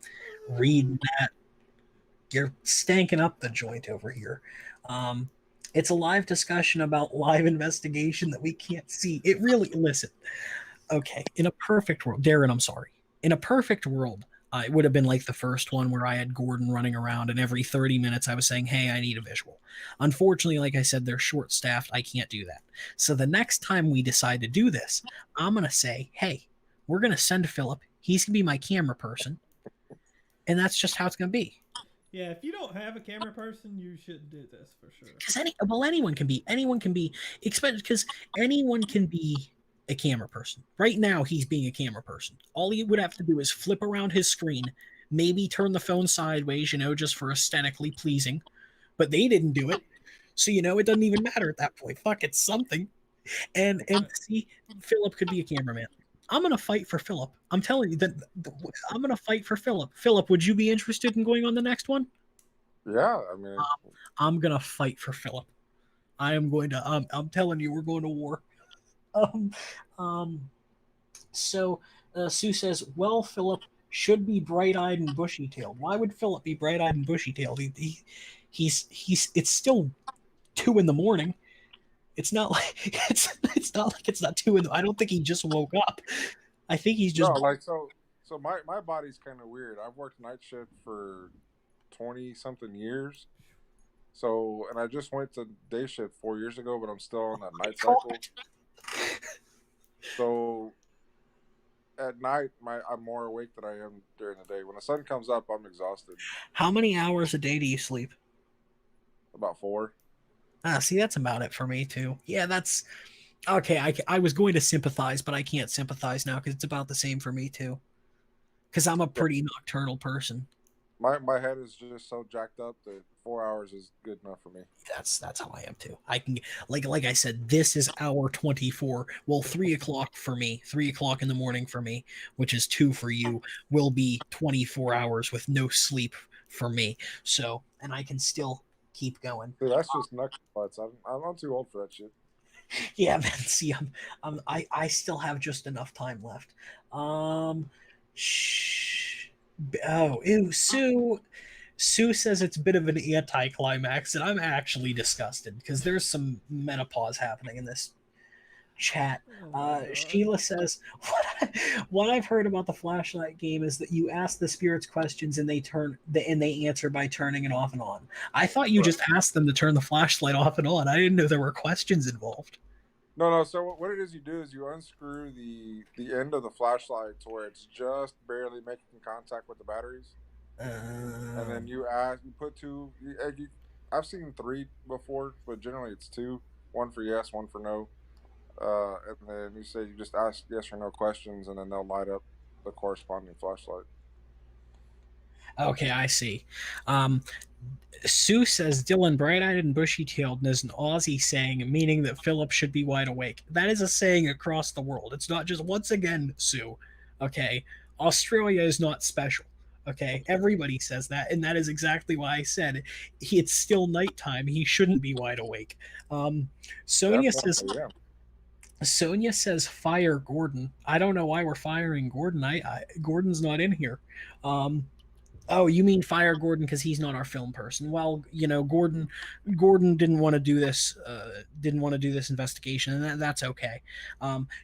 reading that. You're stanking up the joint over here. It's a live discussion about live investigation that we can't see. It really, listen. Okay, in a perfect world, Darren, I'm sorry. In a perfect world, it would have been like the first one where I had Gordon running around and every 30 minutes I was saying, hey, I need a visual. Unfortunately, like I said, they're short staffed. I can't do that. So the next time we decide to do this, I'm going to say, hey, we're going to send Philip. He's going to be my camera person. And that's just how it's going to be. Yeah, if you don't have a camera person, you shouldn't do this for sure. Because anyone can be, because anyone can be a camera person. Right now, he's being a camera person. All he would have to do is flip around his screen, maybe turn the phone sideways, just for aesthetically pleasing. But they didn't do it. So, it doesn't even matter at that point. Fuck, it's something. And see, Philip could be a cameraman. I'm going to fight for Philip. I'm telling you that I'm going to fight for Philip. Philip, would you be interested in going on the next one? Yeah, I mean, I'm going to fight for Philip. I am going to, I'm telling you, we're going to war. So Sue says, well, Philip should be bright-eyed and bushy-tailed. Why would Philip be bright-eyed and bushy-tailed? He's it's still 2 a.m. It's not like it's not 2 in the. I don't think he just woke up. I think he's just so my body's kind of weird. I've worked night shift for 20 something years. So, and I just went to day shift 4 years ago, but I'm still on that night cycle. So at night, I'm more awake than I am during the day. When the sun comes up, I'm exhausted. How many hours a day do you sleep? About 4. See, that's about it for me too. Yeah, that's okay. I was going to sympathize, but I can't sympathize now because it's about the same for me too. Because I'm a pretty nocturnal person. my head is just so jacked up that 4 hours is good enough for me. That's how I am too. I can like I said, this is hour 24. Well, 3 o'clock for me, 3 o'clock in the morning for me, which is 2 for you, will be 24 hours with no sleep for me. So, and I can still keep going. Dude, that's just knuckle butts. I'm not too old for that shit. Yeah, man. See, I still have just enough time left. Shh. Oh, ew, Sue. Sue says it's a bit of an anticlimax, and I'm actually disgusted because there's some menopause happening in this chat. Oh my God. Sheila says, what I've heard about the flashlight game is that you ask the spirits questions and they answer by turning it off and on. I thought you just asked them to turn the flashlight off and on. I didn't know there were questions involved. No. So what it is you do is you unscrew the end of the flashlight to where it's just barely making contact with the batteries, and then you put two. I've seen three before, but generally it's two. One for yes, one for no. And then you say you just ask yes or no questions, and then they'll light up the corresponding flashlight. Okay, I see. Sue says Dylan bright-eyed and bushy-tailed is an Aussie saying, meaning that Philip should be wide awake. That is a saying across the world. It's not just once again, Sue. Okay, Australia is not special. Okay, everybody says that, and that is exactly why I said it's still nighttime. He shouldn't be wide awake. Sonia says. Definitely, yeah. Sonia says fire Gordon. I don't know why we're firing Gordon. Gordon's not in here. Oh, you mean fire Gordon because he's not our film person? Well, Gordon didn't want to do this. Didn't want to do this investigation, and that's okay.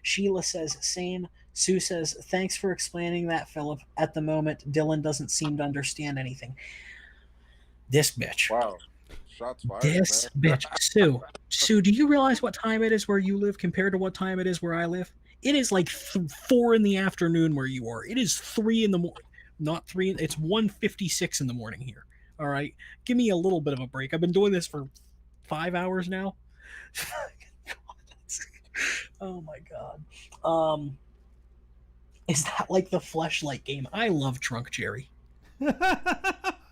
Sheila says same. Sue says thanks for explaining that, Philip. At the moment, Dylan doesn't seem to understand anything. This bitch. Wow. Shots fired. This man. bitch. Sue, do you realize what time it is where you live compared to what time it is where I live? It is like 4 in the afternoon where you are. It is 3 in the morning. Not 3. It's 1:56 in the morning here. All right. Give me a little bit of a break. I've been doing this for 5 hours now. Oh my God. Is that like the fleshlight game? I love Drunk Jerry.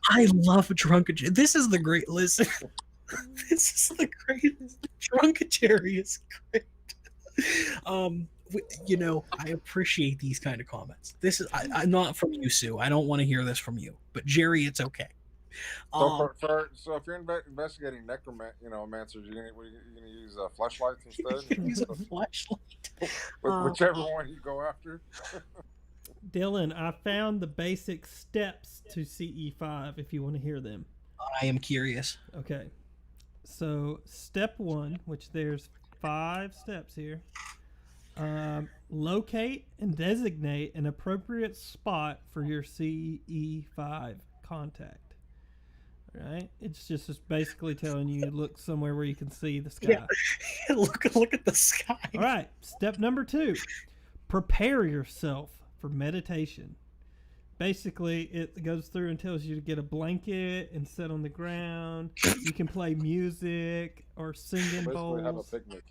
I love Drunk Jerry. This is the great listen. This is the greatest. Drunk Jerry is great. I appreciate these kind of comments. This is I'm not from you, Sue. I don't want to hear this from you. But Jerry, it's okay. So so if you're investigating necromancers, you're gonna use flashlights instead. You can use a flashlight. Whichever one you go after. Dylan, I found the basic steps to CE5 if you want to hear them. I am curious. Okay. So, step 1, which there's 5 steps here. Locate and designate an appropriate spot for your CE5 contact. All right? It's just basically telling you to look somewhere where you can see the sky. Yeah. Look at the sky. All right. Step number 2. Prepare yourself for meditation. Basically, it goes through and tells you to get a blanket and sit on the ground. You can play music or sing in bowls. Have a picnic.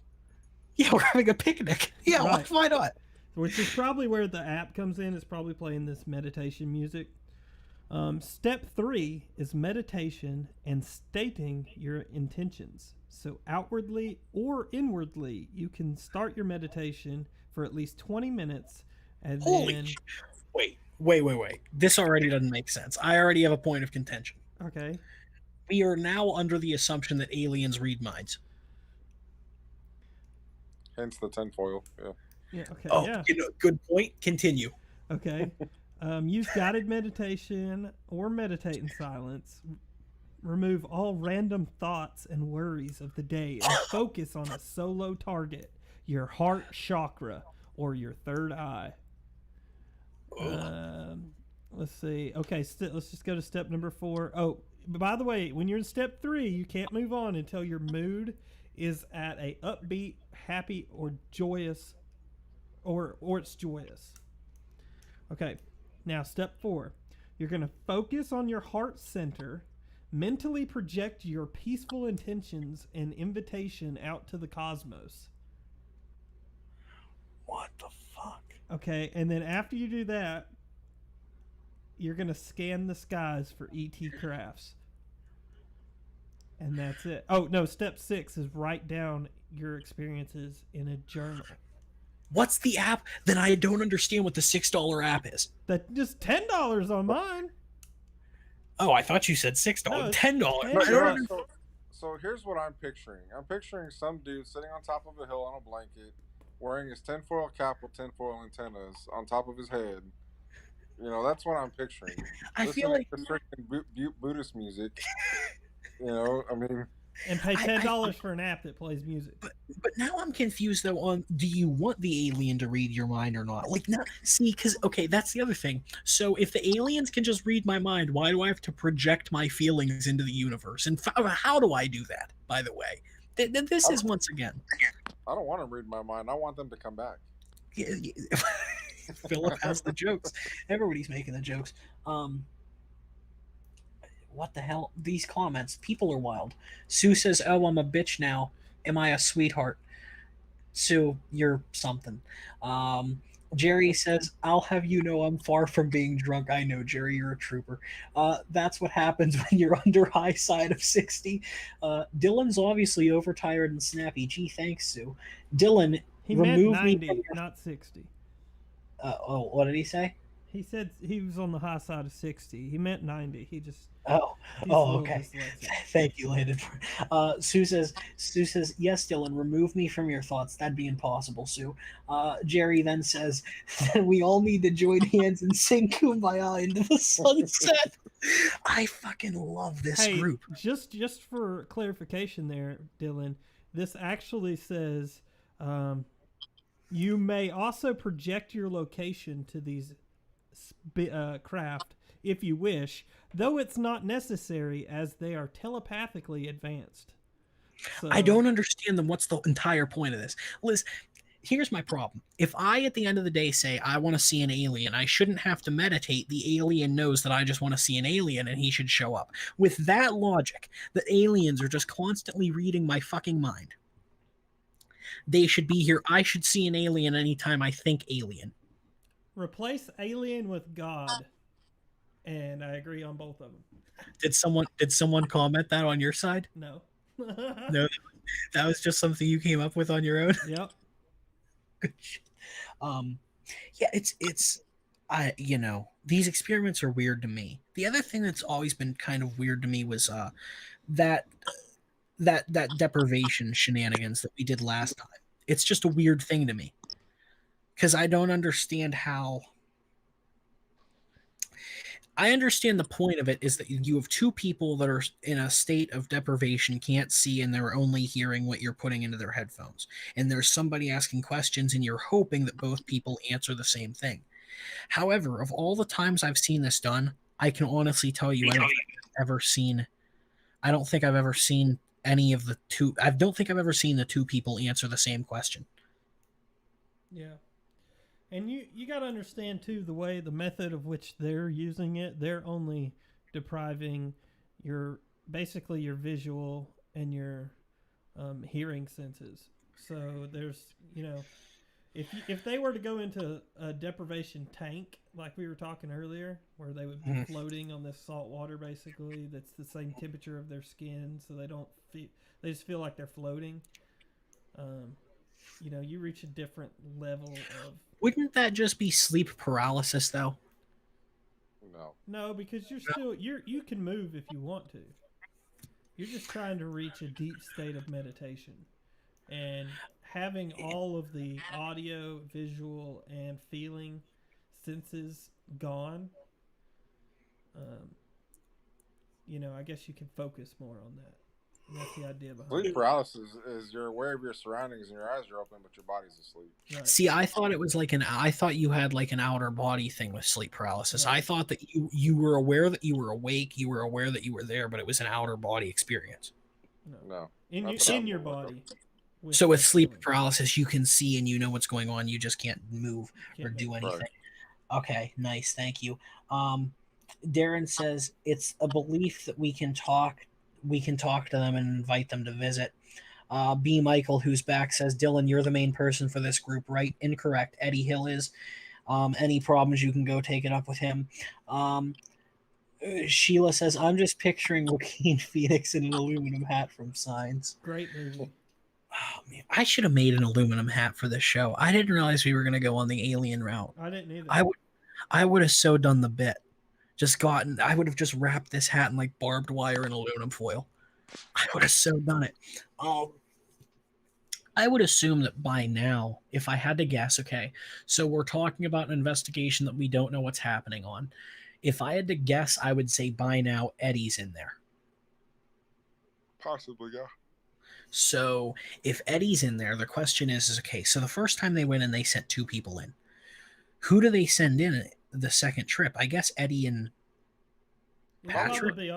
Yeah, we're having a picnic. Yeah, right. Why not? Which is probably where the app comes in. It's probably playing this meditation music. Step 3 is meditation and stating your intentions. So outwardly or inwardly, you can start your meditation for at least 20 minutes. And then... Wait. This already doesn't make sense. I already have a point of contention. Okay. We are now under the assumption that aliens read minds. Hence the tinfoil. Yeah. Yeah. Okay. Oh, yeah. Good point. Continue. Okay. Use guided meditation or meditate in silence. Remove all random thoughts and worries of the day and focus on a solo target, your heart chakra or your third eye. Let's see. Okay, let's just go to step number 4. Oh, by the way, when you're in step 3, you can't move on until your mood is at a upbeat, happy, or joyous, or it's joyous. Okay, now step 4. You're going to focus on your heart center, mentally project your peaceful intentions and invitation out to the cosmos. What the fuck? Okay, and then after you do that, you're gonna scan the skies for ET crafts, and that's it. Oh no, step 6 is write down your experiences in a journal. What's the app? Then I don't understand what the $6 app is. That just $10 on mine. Oh, I thought you said $6. No, it's $10. No, I you don't know, under- so here's what I'm picturing. I'm picturing some dude sitting on top of a hill on a blanket, wearing his tinfoil cap with tinfoil antennas on top of his head. You know, that's what I'm picturing. I feel like to freaking Buddhist music. You know, I mean, and pay $10 for an app that plays music. But now I'm confused though on do you want the alien to read your mind or not? Like, not see, because okay, that's the other thing. So if the aliens can just read my mind, why do I have to project my feelings into the universe? And how do I do that? By the way, this is once again. I don't want them to read my mind. I want them to come back. Yeah, Philip has the jokes. Everybody's making the jokes. What the hell? These comments. People are wild. Sue says, "Oh, I'm a bitch now. Am I a sweetheart?" Sue, you're something. Jerry says, "I'll have you know I'm far from being drunk." I know, Jerry, you're a trooper. That's what happens when you're under high side of 60. Dylan's obviously overtired and snappy. Gee, thanks, Sue. Dylan, He meant remove 90, me from your... not 60. Oh, what did he say? He said he was on the high side of 60. He meant 90. He's Oh, a little okay. dyslexic. Thank you, Landon. Sue says, yes, Dylan, remove me from your thoughts. That'd be impossible, Sue. Jerry then says, we all need to join hands and sing Kumbaya into the sunset. I fucking love this Hey, group. just for clarification there, Dylan, this actually says you may also project your location to these craft if you wish, though it's not necessary as they are telepathically advanced. So, I don't understand them. What's the entire point of this? Liz, here's my problem. If I, at the end of the day, say I want to see an alien, I shouldn't have to meditate. The alien knows that I just want to see an alien and he should show up. With that logic, that aliens are just constantly reading my fucking mind. They should be here. I should see an alien anytime I think alien. replace alien with God, and I agree on both of them. Did someone comment that on your side? No. No, that was just something you came up with on your own. Yep. Good shit. Yeah, it's these experiments are weird to me. The other thing that's always been kind of weird to me was that deprivation shenanigans that we did last time. It's just a weird thing to me because I don't understand how. I understand the point of it is that you have two people that are in a state of deprivation, can't see, and they're only hearing what you're putting into their headphones. And there's somebody asking questions, and you're hoping that both people answer the same thing. However, of all the times I've seen this done, I can honestly tell you I don't think I've ever seen any of the two. I don't think I've ever seen the two people answer the same question. Yeah. And you got to understand, too, the method of which they're using it. They're only depriving basically your visual and your hearing senses. So there's, if they were to go into a deprivation tank, like we were talking earlier, where they would be floating on this salt water, basically, that's the same temperature of their skin, so they just feel like they're floating. You reach a different level of... Wouldn't that just be sleep paralysis, though? No, because you can move if you want to. You're just trying to reach a deep state of meditation. And having all of the audio, visual, and feeling senses gone, I guess you can focus more on that. And that's the idea behind Sleep it. paralysis is you're aware of your surroundings and your eyes are open, but your body's asleep. Right. See, I thought it was I thought you had like an outer body thing with sleep paralysis. Right. I thought that you were aware that you were awake, you were aware that you were there, but it was an outer body experience. No. In That's what I'm your looking body. So with that sleep feeling. paralysis, you can see and you know what's going on. You just can't move or Can't do move. anything. Right. Okay, nice. Thank you. Darren says it's a belief that we can talk to them and invite them to visit. B. Michael, who's back, says, Dylan, you're the main person for this group, right? Incorrect. Eddie Hill is. Any problems, you can go take it up with him. Um, Sheila says, I'm just picturing Joaquin Phoenix in an aluminum hat from Signs. Great movie. Oh, man. I should have made an aluminum hat for this show. I didn't realize we were going to go on the alien route. I didn't either. I would have so done the bit. I would have just wrapped this hat in like barbed wire and aluminum foil. I would have so done it. I would assume that by now, if I had to guess, okay, so we're talking about an investigation that we don't know what's happening on. If I had to guess, I would say by now Eddie's in there. Possibly, yeah. So if Eddie's in there, the question is okay, so the first time they went in, they sent 2 people in. Who do they send in the second trip? I guess Eddie and Patrick? Probably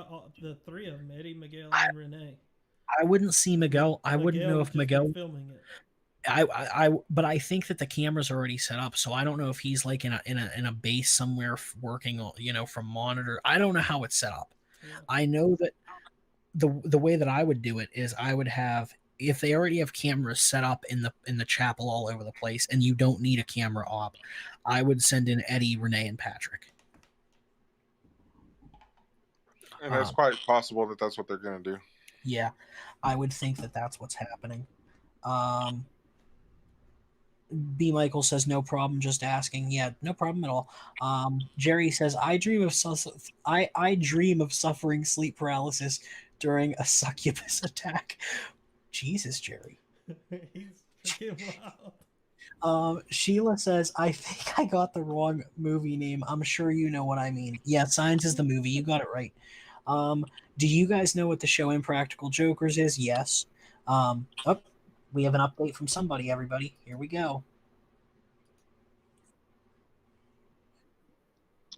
the 3 of them, Eddie, Miguel, and Renee. I wouldn't see Miguel. I wouldn't know if Miguel filming it. But I think that the camera's already set up, so I don't know if he's like in a base somewhere working, from monitor. I don't know how it's set up. Yeah. I know that the way that I would do it is I would have, if they already have cameras set up in the chapel all over the place, and you don't need a camera op, I would send in Eddie, Renee, and Patrick. And it's quite possible that that's what they're going to do. Yeah, I would think that that's what's happening. B. Michael says, no problem, just asking. Yeah, no problem at all. Jerry says, I dream of suffering sleep paralysis during a succubus attack. Jesus, Jerry. He's freaking wild. Sheila says, I think I got the wrong movie name. I'm sure you know what I mean. Yeah, Signs is the movie. You got it right. Do you guys know what the show Impractical Jokers is? Yes. We have an update from somebody, everybody. Here we go.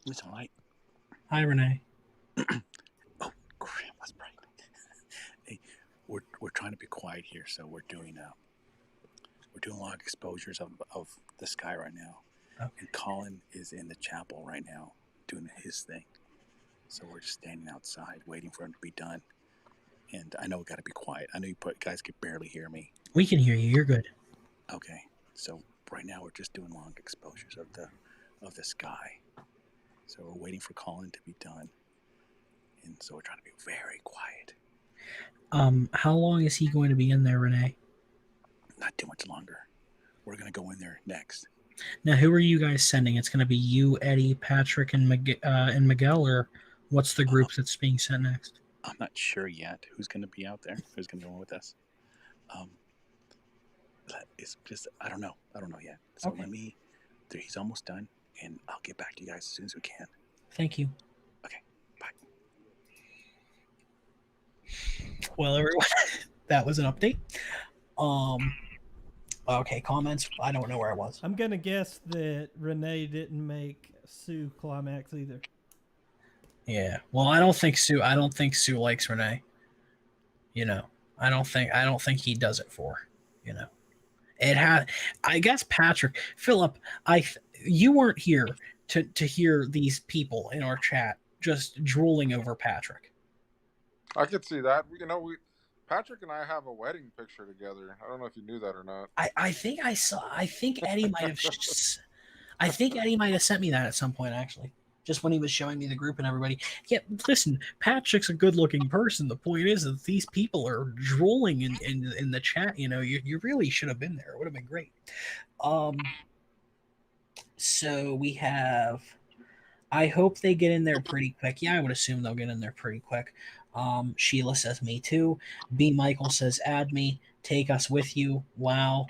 It's all right. Hi, Renee. Oh, crap, that's bright. Hey, we're trying to be quiet here, so we're doing a lot of exposures of the sky right now. Okay. And Colin is in the chapel right now doing his thing. So we're just standing outside waiting for him to be done. And I know we got to be quiet. I know you guys can barely hear me. We can hear you. You're good. Okay. So right now we're just doing long exposures of the sky. So we're waiting for Colin to be done. And so we're trying to be very quiet. How long is he going to be in there, Renee? Not too much longer. We're going to go in there next. Now, who are you guys sending? It's going to be you, Eddie, Patrick, and Miguel, or what's the group that's being sent next? I'm not sure yet who's going to be out there, who's going to go with us. It's just, I don't know yet. So Okay. He's almost done, and I'll get back to you guys as soon as we can. Thank you. Okay, bye. Well, everyone, that was an update. Okay, comments. I don't know where I was. I'm going to guess that Renee didn't make Sue climax either. Yeah. Well, I don't think Sue likes Renee. I don't think he does it for her. I guess Patrick, Philip, you weren't here to hear these people in our chat just drooling over Patrick. I could see that. Patrick and I have a wedding picture together. I don't know if you knew that or not. I think Eddie might have. I think Eddie might have sent me that at some point, actually, just when he was showing me the group and everybody. Yeah, listen, Patrick's a good-looking person. The point is that these people are drooling in the chat. You really should have been there. It would have been great. So we have. I hope they get in there pretty quick. Yeah, I would assume they'll get in there pretty quick. Sheila says, me too. B. Michael says, add me. Take us with you. Wow.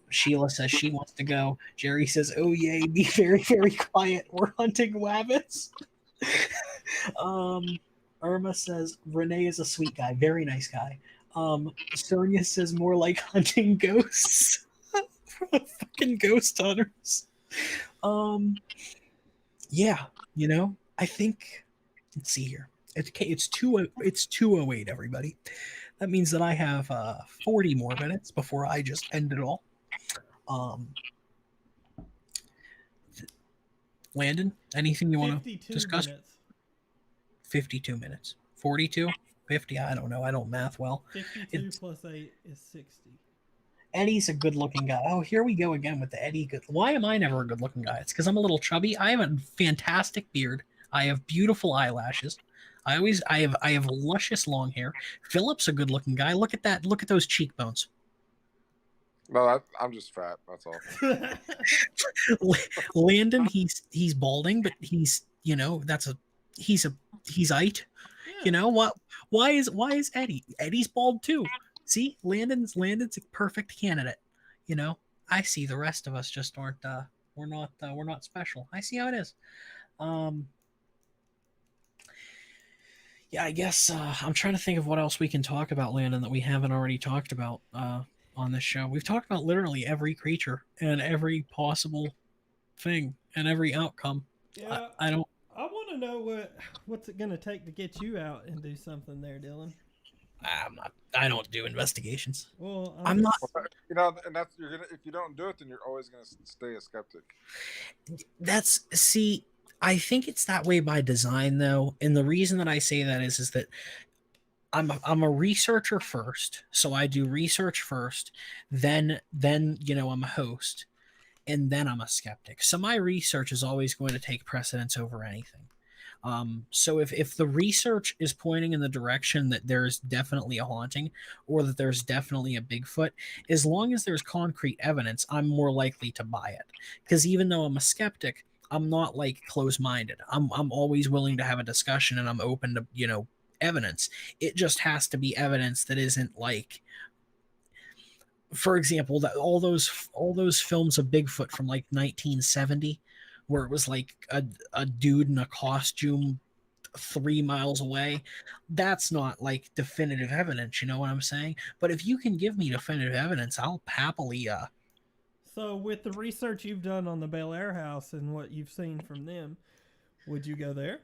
Sheila says she wants to go. Jerry says, oh, yay. Be very, very quiet. We're hunting wabbits. Irma says, Renee is a sweet guy. Very nice guy. Sonia says, more like hunting ghosts. Fucking ghost hunters. Yeah, I think, let's see here. It's 2:08, everybody. That means that I have 40 more minutes before I just end it all. Landon, anything you want to discuss? 52 minutes. 42? 50? I don't know. I don't math well. 52 plus 8 is 60. Eddie's a good-looking guy. Oh, here we go again with the Eddie. Good. Why am I never a good-looking guy? It's because I'm a little chubby. I have a fantastic beard. I have beautiful eyelashes. I have luscious long hair. Philip's a good-looking guy. Look at that. Look at those cheekbones. No, I'm just fat. That's all. Landon, he's balding, but he's he's a he's it. Yeah. You know what? Why is Eddie's bald too? See, Landon's a perfect candidate. You know, I see the rest of us just aren't. We're not special. I see how it is. Yeah, I guess I'm trying to think of what else we can talk about, Landon, that we haven't already talked about on this show. We've talked about literally every creature and every possible thing and every outcome. Yeah. I don't. I want to know what's it gonna take to get you out and do something there, Dylan. I'm not. I don't do investigations. Well, I'm not. You know, and that's you're gonna. If you don't do it, then you're always gonna stay a skeptic. See. I think it's that way by design, though, and the reason that I say that is that I'm a researcher first, so I do research first, then I'm a host, and then I'm a skeptic. So my research is always going to take precedence over anything. So if the research is pointing in the direction that there's definitely a haunting or that there's definitely a Bigfoot, as long as there's concrete evidence, I'm more likely to buy it. Because even though I'm a skeptic, I'm not like closed-minded. I'm always willing to have a discussion and I'm open to, evidence. It just has to be evidence that isn't like, for example, that all those films of Bigfoot from like 1970 where it was like a dude in a costume 3 miles away. That's not like definitive evidence, you know what I'm saying? But if you can give me definitive evidence, I'll happily So, with the research you've done on the Bel Air house and what you've seen from them, would you go there?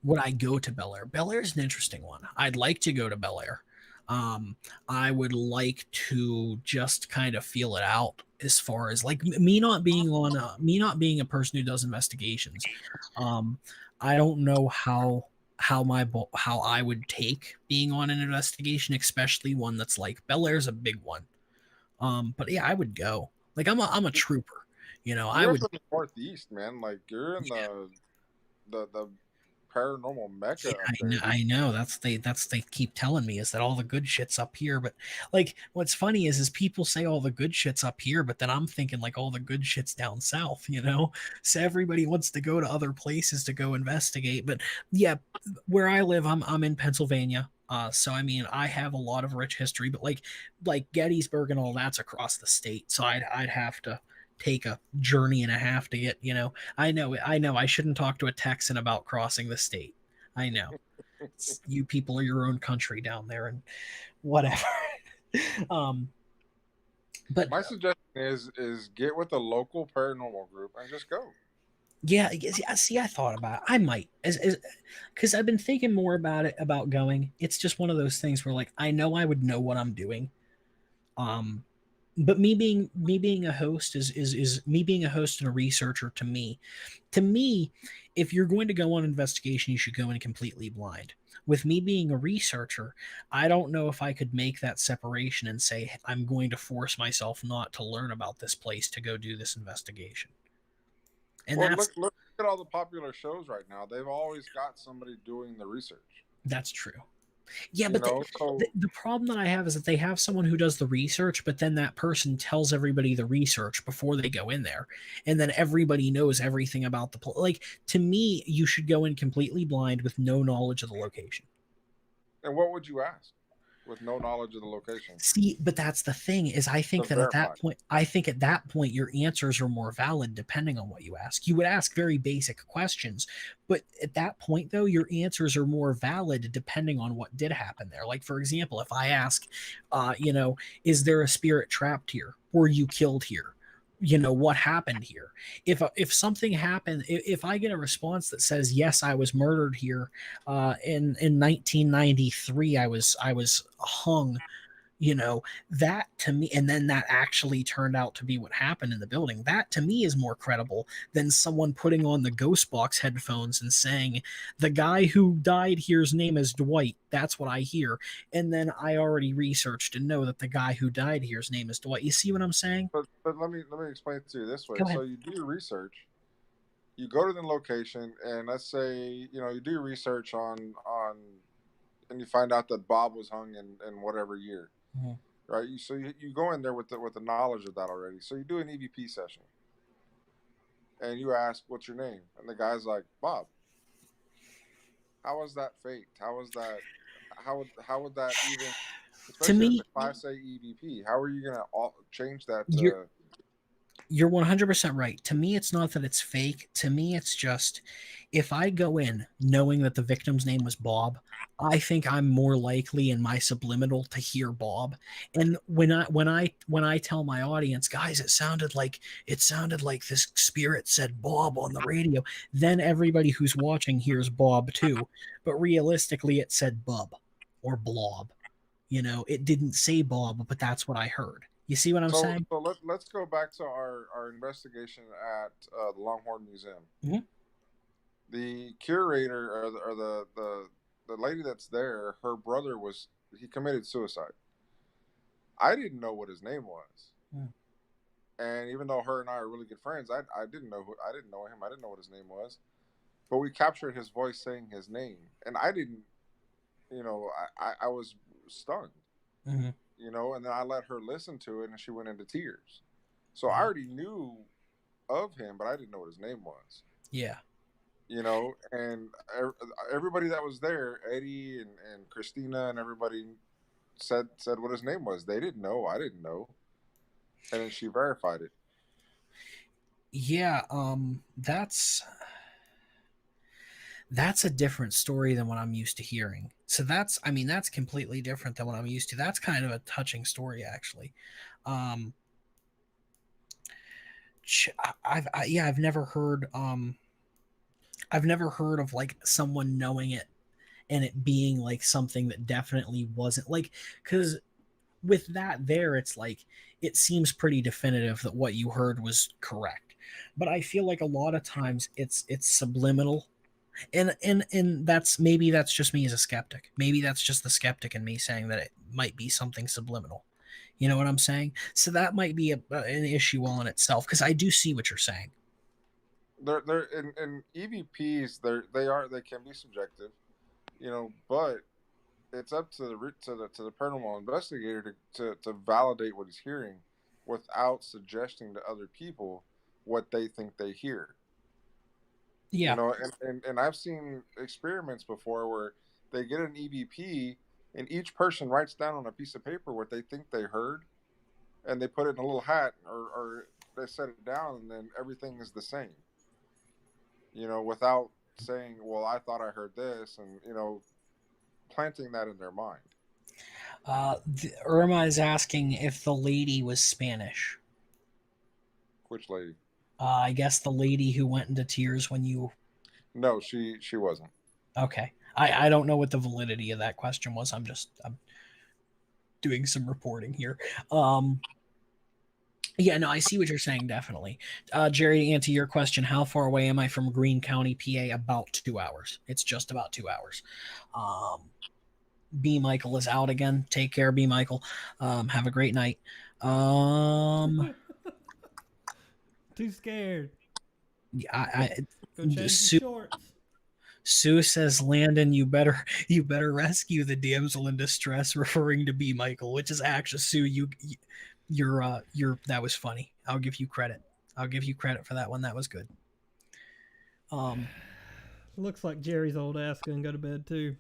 would I go to Bel Air? Bel Air is an interesting one. I'd like to go to Bel Air. I would like to just kind of feel it out as far as like me not being a person who does investigations. I don't know how I would take being on an investigation, especially one that's like Bel Air's a big one. But yeah, I would go. Like I'm a trooper. I You're would. up in the Northeast, man. Like you're in the paranormal mecca up there. I know. That's they keep telling me is that all the good shit's up here. But like, what's funny is people say all the good shit's up here, but then I'm thinking like all the good shit's down south. So everybody wants to go to other places to go investigate. But yeah, where I live, I'm in Pennsylvania. So I mean, I have a lot of rich history, but like Gettysburg and all that's across the state. So I'd have to take a journey and a half to get. I know I shouldn't talk to a Texan about crossing the state. I know. You people are your own country down there and whatever. But My suggestion is get with a local paranormal group and just go. yeah, see, I thought about it. I might, because I've been thinking more about it, about going. It's just one of those things where, like, I know I would know what I'm doing. But me being a host is me being a host and a researcher to me, if you're going to go on investigation, you should go in completely blind. With me being a researcher, I don't know if I could make that separation and say I'm going to force myself not to learn about this place to go do this investigation. And Well, that's look at all the popular shows right now. They've always got somebody doing the research. that's true. Yeah, You but know, so the problem that I have is that they have someone who does the research, but then that person tells everybody the research before they go in there, and then everybody knows everything about the like. To me, you should go in completely blind with no knowledge of the location. and what would you ask with no knowledge of the location See, but that's the thing is I think to that at that point your answers are more valid depending on what you ask. You would ask very basic questions, but at that point though your answers are more valid depending on what did happen there. Like for example, if I ask is there a spirit trapped here? Were you killed here? What happened here? If something happened, if I get a response that says yes, I was murdered here in 1993, I was hung You know, that to me, and then that actually turned out to be what happened in the building. That to me is more credible than someone putting on the ghost box headphones and saying, the guy who died here's name is Dwight. That's what I hear. And then I already researched and know that the guy who died here's name is Dwight. You see what I'm saying? But let me explain it to you this way. Go So ahead. you do your research, you go to the location, and let's say you do your research on, and you find out that Bob was hung in whatever year, Mhm. right? You go in there with the knowledge of that already. So you do an EVP session, and you ask, "What's your name?" And the guy's like, "Bob." How was that faked? How was that? How would that even? To Especially if it's me, a Class A EVP, how are you gonna change that you're to? you're 100% right. To me, it's not that it's fake. To me, it's just if I go in knowing that the victim's name was Bob, I think I'm more likely in my subliminal to hear Bob. And when I tell my audience, guys, it sounded like this spirit said Bob on the radio, then everybody who's watching hears Bob too. But realistically, it said Bub or Blob. It didn't say Bob, but that's what I heard. You see what I'm saying? Let's go back to our investigation at the Longhorn Museum. Mhm. The curator or the lady that's there, her brother he committed suicide. I didn't know what his name was, Mm. and even though her and I are really good friends, I didn't know I didn't know him. I didn't know what his name was, but we captured his voice saying his name, and I didn't. I was stunned. Mhm. And then I let her listen to it, and she went into tears. So I Wow. already knew of him, but I didn't know what his name was. Yeah. And everybody that was there, Eddie and Christina and everybody said what his name was. They didn't know. I didn't know. And then she verified it. Yeah, that's a different story than what I'm used to hearing. So that's completely different than what I'm used to. That's kind of a touching story, actually. Um, yeah, I've never heard of like someone knowing it and it being like something that definitely wasn't like, because with that there, it's like it seems pretty definitive that what you heard was correct. But I feel like a lot of times it's subliminal, and that's just me as a skeptic. Maybe that's just the skeptic in me saying that it might be something subliminal. You know what I'm saying? So that might be an issue all in itself, because I do see what you're saying. They're in EVPs. They can be subjective, but it's up to the paranormal investigator to validate what he's hearing without suggesting to other people what they think they hear. Yeah. And I've seen experiments before where they get an EVP and each person writes down on a piece of paper what they think they heard, and they put it in a little hat, or they set it down, and then everything is the same. Without saying, well, I thought I heard this, and planting that in their mind. Irma is asking if the lady was Spanish. Which lady? I guess the lady who went into tears when you. No, she wasn't. Okay. I don't know what the validity of that question was. I'm doing some reporting here. Yeah, no, I see what you're saying, definitely. Jerry, to answer your question, how far away am I from Greene County, PA? About 2 hours. It's just about 2 hours. B. Michael is out again. Take care, B. Michael. Have a great night. Too scared. I Go change your Sue, shorts. Sue says, Landon, you better rescue the damsel in distress, referring to B. Michael, which is actually Sue. You're that was funny. I'll give you credit. I'll give you credit for that one. That was good. Looks like Jerry's old ass gonna go to bed too.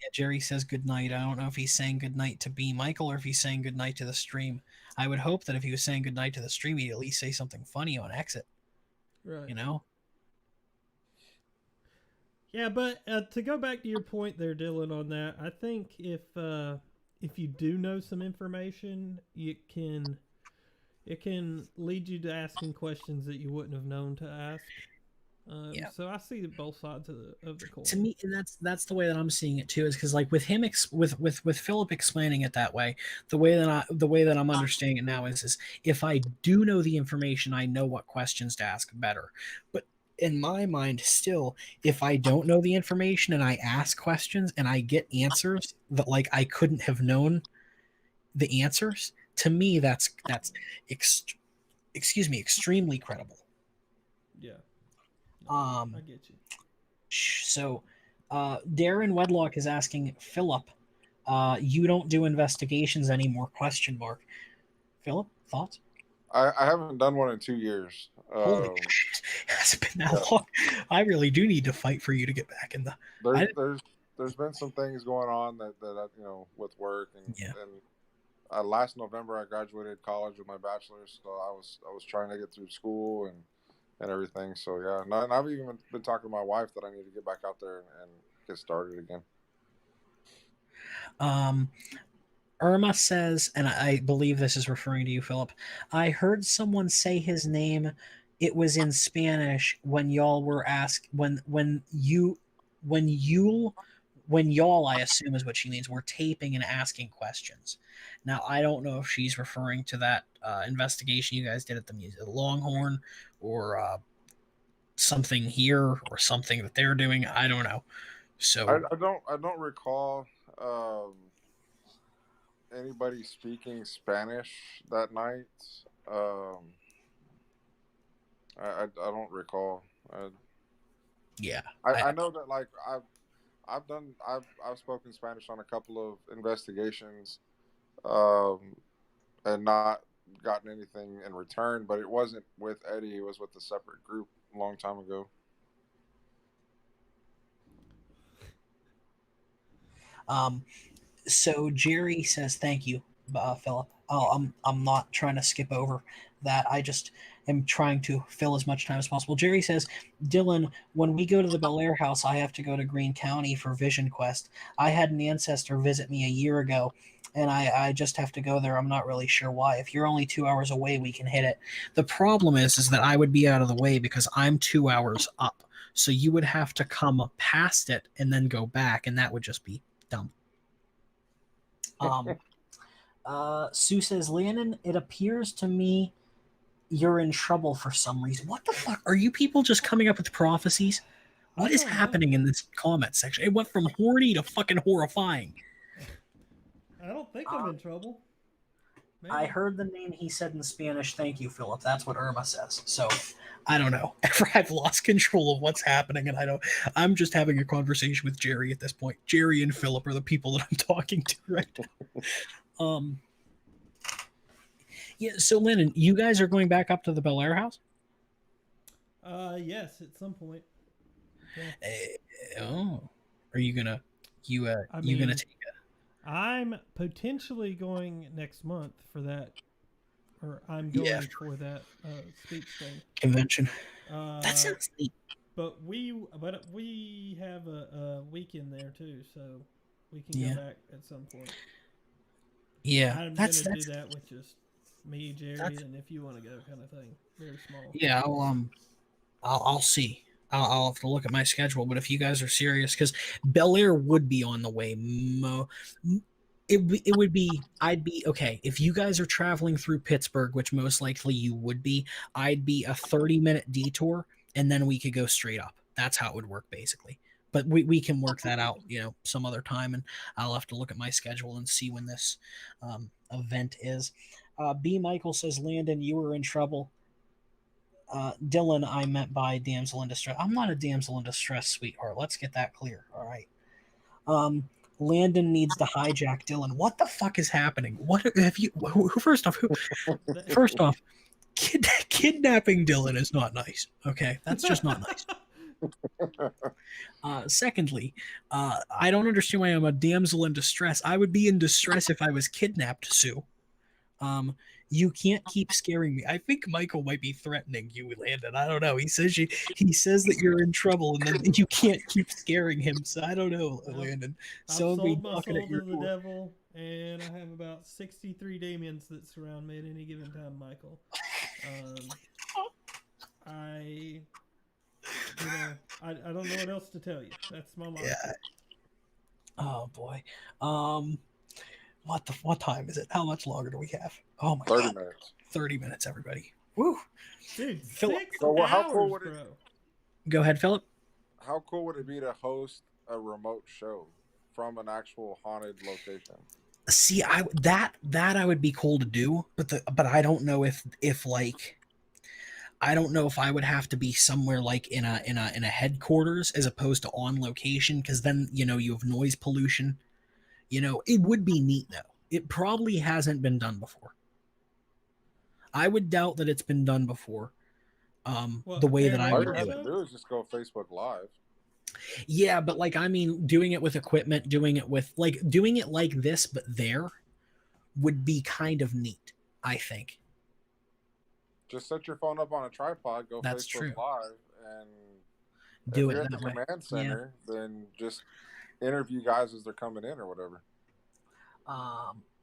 Yeah, Jerry says good night. I don't know if he's saying good night to B. Michael or if he's saying good night to the stream. I would hope that if he was saying good night to the stream, he'd at least say something funny on exit. Right. You know? Yeah, but to go back to your point there, Dylan, on that, I think if you do know some information, it can lead you to asking questions that you wouldn't have known to ask. Yeah. So I see both sides of the coin. To me, and that's the way that I'm seeing it too, is because like with him with Philip explaining it that way, the way that I'm understanding it now is if I do know the information, I know what questions to ask better. But in my mind, still, if I don't know the information and I ask questions and I get answers that like I couldn't have known the answers, to me excuse me, extremely credible. Yeah. No, Um, I get you. So, Darren Wedlock is asking Philip, "You don't do investigations anymore?" Question mark. Philip, thoughts? I haven't done one in 2 years. Holy shit! Has it been that Yeah, long? I really do need to fight for you to get back in the. there's I there's there's been some things going on that with work yeah. and last November I graduated college with my bachelor's, so I was trying to get through school and everything. So yeah, and I've even been talking to my wife that I need to get back out there and get started again. Um, Irma says, and I believe this is referring to you, Philip. I heard someone say his name. It was in Spanish when y'all were asked when y'all, I assume is what she means, were taping and asking questions. Now I don't know if she's referring to that investigation you guys did at the Longhorn, or something here, or something that they're doing. I don't know. So I don't recall anybody speaking Spanish that night. Um, I don't recall. yeah, I know that like I've spoken Spanish on a couple of investigations, um, and not gotten anything in return. But it wasn't with Eddie; it was with a separate group a long time ago. um, so Jerry says thank you, Philip. I'm not trying to skip over that. I just am trying to fill as much time as possible. Jerry says, Dylan, when we go to the Bel Air house, I have to go to Greene County for Vision Quest. I had an ancestor visit me a year ago, and I just have to go there. I'm not really sure why. If you're only 2 hours away, we can hit it. The problem is that I would be out of the way because I'm 2 hours up. So you would have to come past it and then go back, and that would just be dumb. Um, Sue says, Landon, it appears to me you're in trouble for some reason. What the fuck? Are you people just coming up with prophecies? I What is don't know. happening in this comment section? It went from horny to fucking horrifying. I don't think I'm in trouble. Maybe. I heard the name he said in Spanish. Thank you, Philip. That's what Irma says. So, I don't know. I've lost control of what's happening, and I'm just having a conversation with Jerry at this point. Jerry and Philip are the people that I'm talking to right now. Yeah, so Lennon, you guys are going back up to the Bel Air house? Yes, at some point. Yeah. Oh, are you gonna you I you gonna mean, take I'm potentially going next month for that, or I'm a going for that speech thing. convention? Uh, That sounds neat. but we have a weekend there too, so we can Yeah, go back at some point. yeah. I'm That's gonna do that's that with just me, Jerry, that's and if you want to go, kind of thing. Very small. yeah. I'll see. I'll have to look at my schedule. But if you guys are serious, because Bel Air would be on the way. It would be. I'd be okay if you guys are traveling through Pittsburgh, which most likely you would be. I'd be a 30-minute detour, and then we could go straight up. That's how it would work, basically. But we can work that out, some other time, and I'll have to look at my schedule and see when this event is. B. Michael says, Landon, you were in trouble. Dylan, I meant by damsel in distress. I'm not a damsel in distress, sweetheart. Let's get that clear. All right. Landon needs to hijack Dylan. What the fuck is happening? What have you? First off, first off, kidnapping Dylan is not nice. Okay, that's just not nice. Secondly, I don't understand why I'm a damsel in distress. I would be in distress if I was kidnapped, Sue. You can't keep scaring me. I think Michael might be threatening you, Landon. I don't know. He says that you're in trouble, and then you can't keep scaring him. So I don't know, Landon. I've Someone be sold my knocking soul at your to the door. devil, and I have about 63 demons that surround me at any given time, Michael. I I don't know what else to tell you. That's my life. Yeah. Oh boy. What time is it? How much longer do we have? Oh my 30 god. minutes. 30 minutes, everybody. Woo. Dude, Philip, 6 So how cool hours, would it? bro. go ahead, Philip. How cool would it be to host a remote show from an actual haunted location? See, that I would be cool to do, but I don't know if like I don't know if I would have to be somewhere like in a headquarters as opposed to on location, because then you have noise pollution. It would be neat though. It probably hasn't been done before. I would doubt that it's been done before. What, The a way that I All would you paranormal have do to it. show? do is just go Facebook Live. Yeah, but like I mean, doing it with equipment, doing it with like doing it like this, but there would be kind of neat. I think Just set your phone up on a tripod, go that's Facebook true. Live, and if Do you're it at the that way. command Yeah. center, then just interview guys as they're coming in or whatever.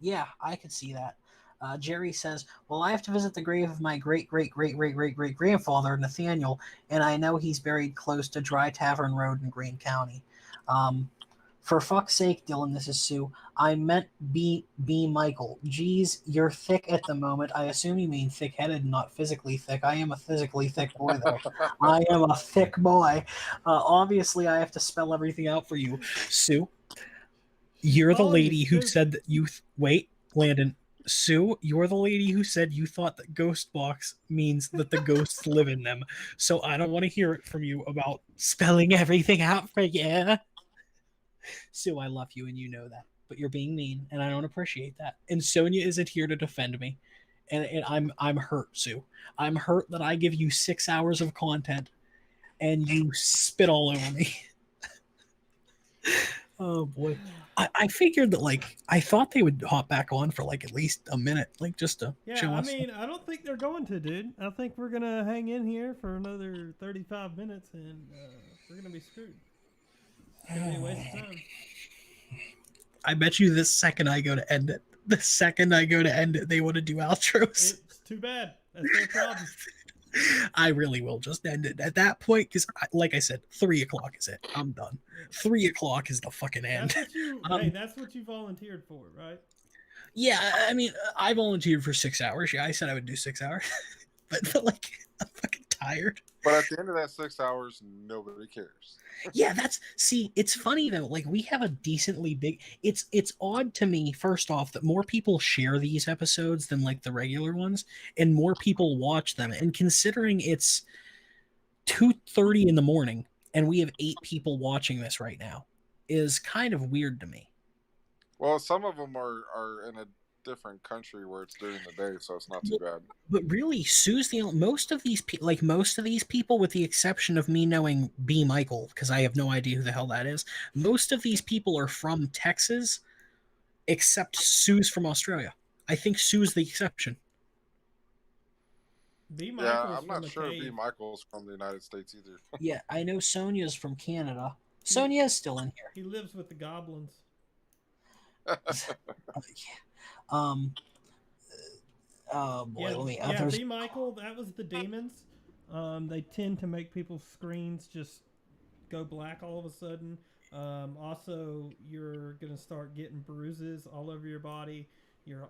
Yeah, I could see that. Jerry says, "Well, I have to visit the grave of my great great great great great great grandfather Nathaniel, and I know he's buried close to Dry Tavern Road in Greene County." For fuck's sake, Dylan, this is Sue. I meant B. Michael. Geez, you're thick at the moment. I assume you mean thick-headed, not physically thick. I am a physically thick boy, though. I am a thick boy. Obviously, I have to spell everything out for you, Sue. You're the Calling you lady who stupid. said that wait, Landon. Sue, you're the lady who said you thought that ghost box means that the ghosts live in them. So I don't want to hear it from you about spelling everything out for you. Sue, I love you and you know that. But you're being mean and I don't appreciate that. And Sonia isn't here to defend me. And I'm hurt, Sue. I'm hurt that I give you 6 hours of content and you spit all over me. Oh boy. I figured that I thought they would hop back on for like at least a minute, like just to Yeah, show I us. mean, I don't think they're going to, dude. I think we're gonna hang in here for another 35 minutes, and we're gonna be screwed. It's gonna be a waste of time. I bet you the second I go to end it, they want to do outros. It's too bad. That's their problem. I really will just end it at that point because, like I said, 3 o'clock is it. I'm done. 3 o'clock is the fucking end. That's what you. Hey, that's what you volunteered for, right? Yeah, I mean, I volunteered for 6 hours. Yeah, I said I would do 6 hours, but like, I'm fucking tired. But at the end of that 6 hours, nobody cares. Yeah, it's funny though. Like we have a decently big. It's odd to me. First off, that more people share these episodes than like the regular ones, and more people watch them. And considering it's 2:30 in the morning and we have 8 people watching this right now, is kind of weird to me. Well, some of them are in a different country where it's during the day, so it's not too bad. But really, Sue's most of these people, with the exception of me knowing B. Michael, because I have no idea who the hell that is. Most of these people are from Texas, except Sue's from Australia. I think Sue's the exception. B. Michael's Yeah, I'm not from a sure cave. B. Michael's from the United States either. Yeah, I know Sonia's from Canada. Sonia's still in here. He lives with the goblins. Um. Oh boy, let me. Yeah, B. Michael, that was the demons. They tend to make people's screens just go black all of a sudden. Also, you're gonna start getting bruises all over your body.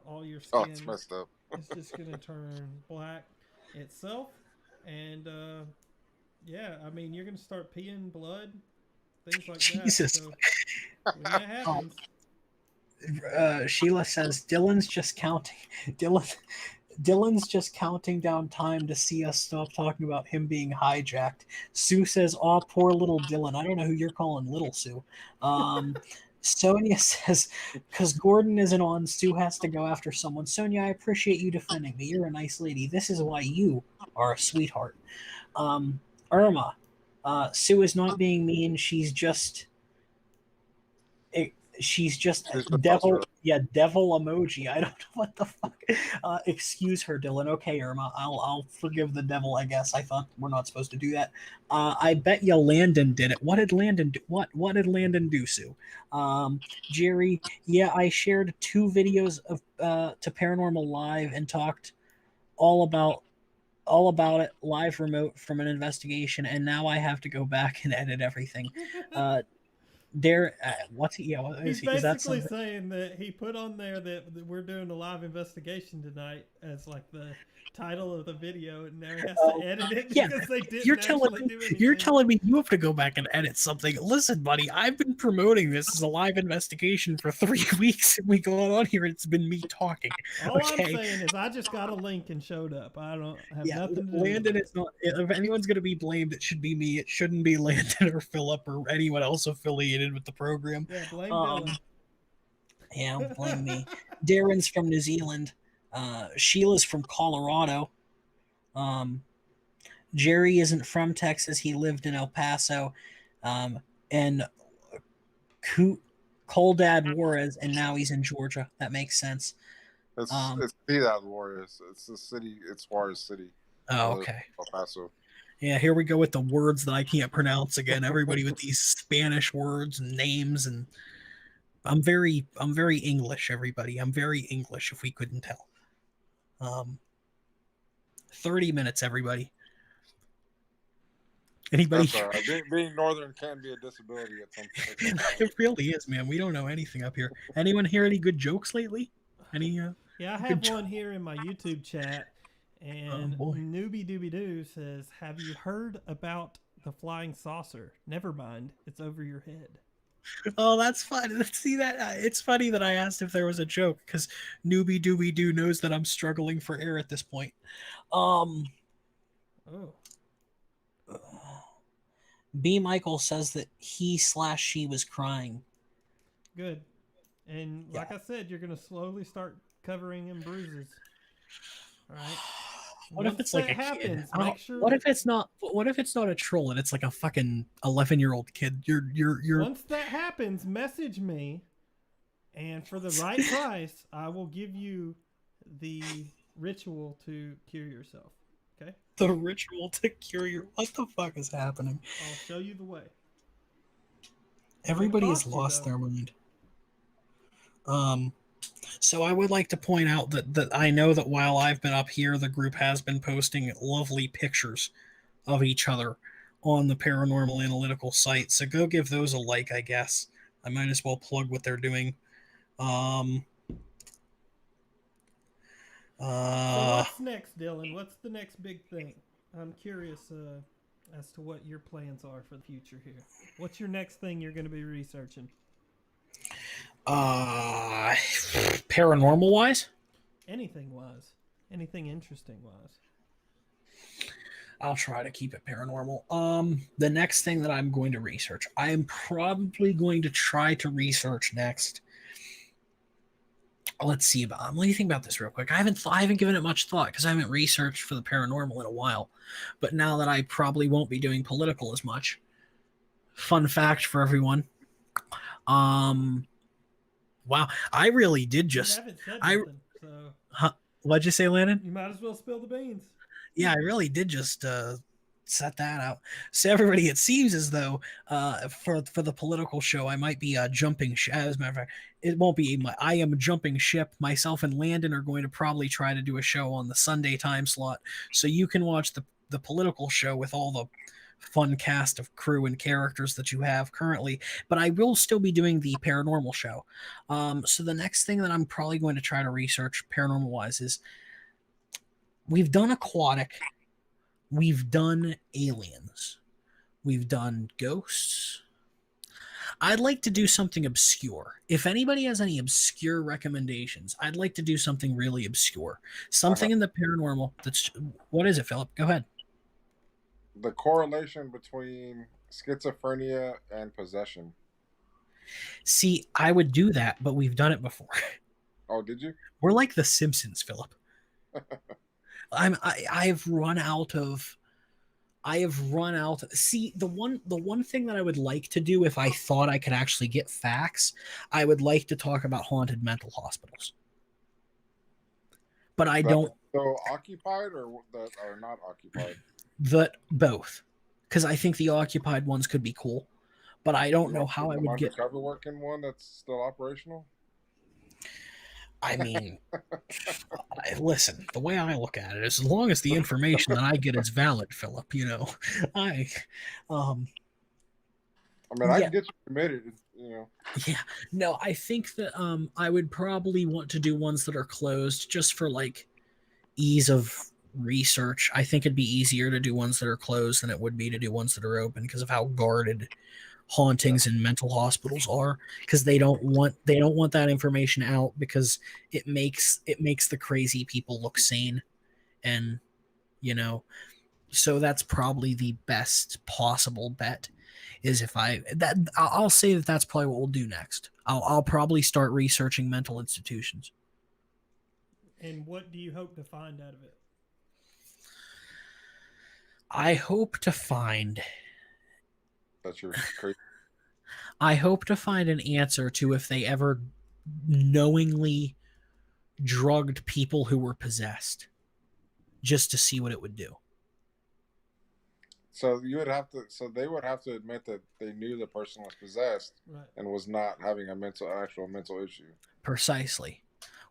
All your skin. Oh, it's messed up. It's just gonna turn black itself, and yeah, I mean you're gonna start peeing blood, things like Jesus. that. So when that happens, Sheila says Dylan's just counting. Dylan's just counting down time to see us stop talking about him being hijacked. Sue says, "Aw, poor little Dylan." I don't know who you're calling little Sue. Sonia says, "Because Gordon isn't on, Sue has to go after someone." Sonia, I appreciate you defending me. You're a nice lady. This is why you are a sweetheart. Irma, Sue is not being mean. She's just devil. Yeah, devil emoji. I don't know what the fuck. Excuse her, Dylan. Okay, Irma. I'll forgive the devil. I guess. I thought we're not supposed to do that. I bet you Landon did it. What did Landon do? What did Landon do, Sue? Jerry. Yeah, I shared 2 videos of to Paranormal Live and talked all about all about it, live remote from an investigation, and now I have to go back and edit everything. There, what's he? Yeah, what He's is that basically something? saying that he put on there that we're doing a live investigation tonight as like the title of the video, and now he has to Oh, edit it yeah. because they You're didn't telling actually me do you're anything. telling me you have to go back and edit something. Listen, buddy, I've been promoting this as a live investigation for 3 weeks, and we go on here, and it's been me talking. All I'm Okay, saying is I just got a link and showed up. I don't have yeah, nothing to do with Landon it. is not. If anyone's going to be blamed, it should be me. It shouldn't be Landon or Philip or anyone else affiliated with the program. Yeah, blame Um, Dylan. yeah, blame me. Darren's from New Zealand. Sheila's from Colorado. Um, Jerry isn't from Texas. He lived in El Paso. And Coldad Juarez, and now he's in Georgia. That makes sense. It's Ciudad Juarez. It's the city. It's Juarez City. Oh, okay. El Paso. Yeah, here we go with the words that I can't pronounce again. Everybody with these Spanish words and names, and I'm very English. Everybody, I'm very English. If we couldn't tell, 30 minutes, everybody. Anybody? That's all right. Being northern can be a disability at some point. It really is, man. We don't know anything up here. Anyone hear any good jokes lately? Any? Yeah, I have one here in my YouTube chat, and boy. Newbie Dooby Doo says, "Have you heard about the flying saucer? Never mind, it's over your head." Oh, that's fun. See that? It's funny that I asked if there was a joke because Newbie Dooby Doo knows that I'm struggling for air at this point. Oh. B. Michael says that he/she was crying. Good. And like I said, you're going to slowly start covering in bruises. All right. What Once if it's that like a happens, kid? make sure. What if it's not? What if it's not a troll and it's like a fucking 11-year-old kid? You're. Once that happens, message me, and for the right price, I will give you the ritual to cure yourself. Okay. The ritual to cure your. What the fuck is happening? I'll show you the way. Everybody has cost you, lost though. their mind. So I would like to point out that I know that while I've been up here, the group has been posting lovely pictures of each other on the Paranormal Analytical site. So go give those a like, I guess. I might as well plug what they're doing. So what's next, Dylan? What's the next big thing? I'm curious as to what your plans are for the future here. What's your next thing you're going to be researching? Paranormal wise? Anything wise. Anything interesting wise. I'll try to keep it paranormal. The next thing that I'm going to research, I am probably going to try to research next. Let's see about. What do you think about this real quick? I haven't given it much thought because I haven't researched for the paranormal in a while. But now that I probably won't be doing political as much. Fun fact for everyone. Wow, I really did just. You haven't said nothing, so. What'd you say, Landon? You might as well spill the beans. Yeah, I really did just set that out. So everybody, it seems as though for the political show, I might be jumping. As a matter of fact, it won't be. I am jumping ship. Myself and Landon are going to probably try to do a show on the Sunday time slot, so you can watch the political show with all the fun cast of crew and characters that you have currently. But I will still be doing the paranormal show. So the next thing that I'm probably going to try to research paranormal wise is we've done aquatic. We've done aliens. We've done ghosts. I'd like to do something obscure. If anybody has any obscure recommendations, I'd like to do something really obscure. Something in the paranormal that's... What is it, Philip? Go ahead. The correlation between schizophrenia and possession. See, I would do that, but we've done it before. Oh, did you? We're like the Simpsons, Philip. I've run out of. See, the one thing that I would like to do if I thought I could actually get facts, I would like to talk about haunted mental hospitals. But I don't. So occupied or that are not occupied? Both, because I think the occupied ones could be cool, but I don't know how I would get. Undercover work in one that's still operational. I mean, listen, the way I look at it is as long as the information that I get is valid, Philip, I, um, I mean, I yeah, can get you committed. yeah, no, I think that, I would probably want to do ones that are closed just for like ease of research. I think it'd be easier to do ones that are closed than it would be to do ones that are open because of how guarded Yeah. hauntings in mental hospitals are, because they don't want that information out because it makes the crazy people look sane. And you know so that's probably the best possible bet. Is if I that I'll say that that's probably what we'll do next. I'll probably start researching mental institutions. And what do you hope to find out of it? I hope to find That's your crazy. I hope to find an answer to if they ever knowingly drugged people who were possessed just to see what it would do. So you would have to. So they would have to admit that they knew the person was possessed Right. and was not having actual mental issue. Precisely.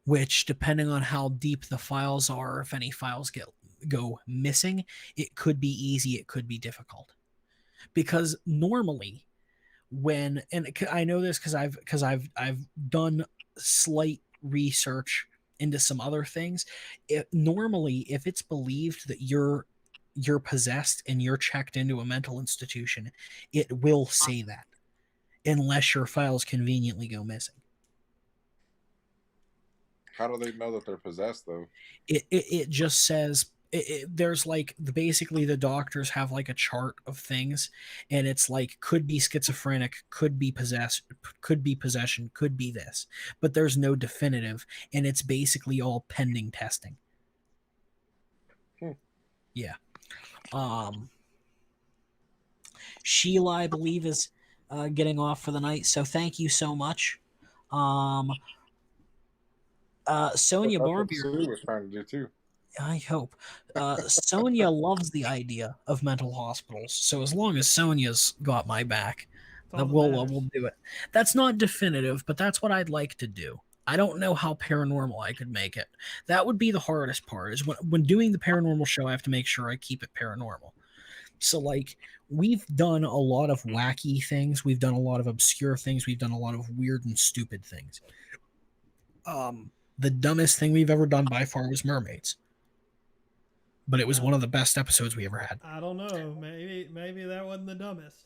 Which, depending on how deep the files are, if any files go missing, it could be easy, it could be difficult. Because normally, and I know this because I've done slight research into some other things. Normally, if it's believed that you're possessed and you're checked into a mental institution, it will say that, unless your files conveniently go missing. How do they know that they're possessed, though? It just says there's like basically the doctors have like a chart of things, and it's like could be schizophrenic, could be possessed, could be possession, could be this, but there's no definitive, and it's basically all pending testing. Hmm. Yeah. Sheila, I believe, is getting off for the night, so thank you so much. Sonia That's what Barbier, Sue was trying to do too. I hope. Sonia loves the idea of mental hospitals, so as long as Sonia's got my back, That's all that we'll matters. we'll do it. That's not definitive, but that's what I'd like to do. I don't know how paranormal I could make it. That would be the hardest part. Is when doing the paranormal show, I have to make sure I keep it paranormal. So like we've done a lot of wacky things, we've done a lot of obscure things, we've done a lot of weird and stupid things. The dumbest thing we've ever done by far was mermaids, but it was one of the best episodes we ever had. I don't know. Maybe that wasn't the dumbest.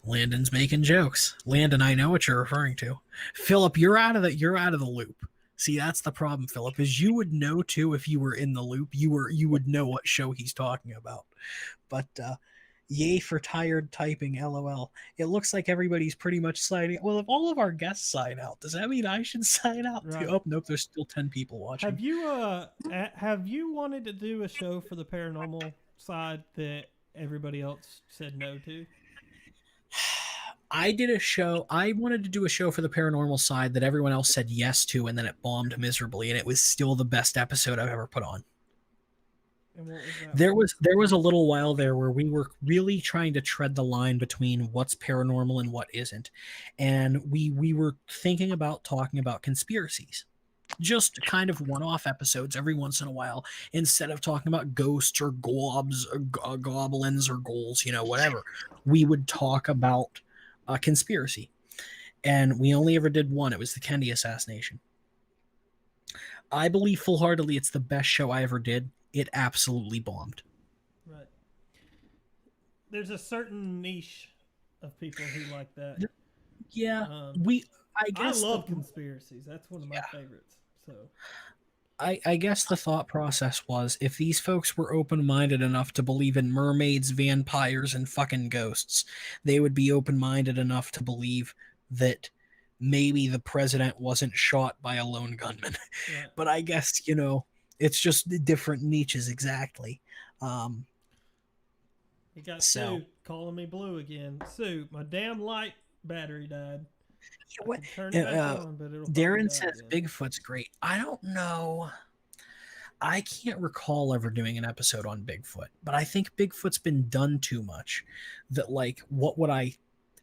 Landon's making jokes. Landon, I know what you're referring to. Philip, you're out of the loop. See, that's the problem, Philip, is you would know too if you were in the loop. You would know what show he's talking about. But yay for tired typing, LOL. It looks like everybody's pretty much signing. Well, if all of our guests sign out, does that mean I should sign out Right. too? Oh nope, there's still 10 people watching. Have you wanted to do a show for the paranormal side that everybody else said no to? I wanted to do a show for the paranormal side that everyone else said yes to, and then it bombed miserably, and it was still the best episode I've ever put on. And what was that? There was a little while there where we were really trying to tread the line between what's paranormal and what isn't. And we were thinking about talking about conspiracies. Just kind of one-off episodes every once in a while, instead of talking about ghosts or globs or goblins or ghouls, whatever. We would talk about a conspiracy. And we only ever did one. It was the Kennedy assassination. I believe full-heartedly it's the best show I ever did. It absolutely bombed. Right. There's a certain niche of people who like that. Yeah, I guess I love conspiracies. That's one of my favorites. So I guess the thought process was if these folks were open-minded enough to believe in mermaids, vampires, and fucking ghosts, they would be open-minded enough to believe that maybe the president wasn't shot by a lone gunman. Right. But I guess, it's just different niches exactly. You got Sue calling me blue again. Sue, my damn light battery died. Turn it back on, but it'll Darren says again. Bigfoot's great. I don't know. I can't recall ever doing an episode on Bigfoot, but I think Bigfoot's been done too much that, like, what would I...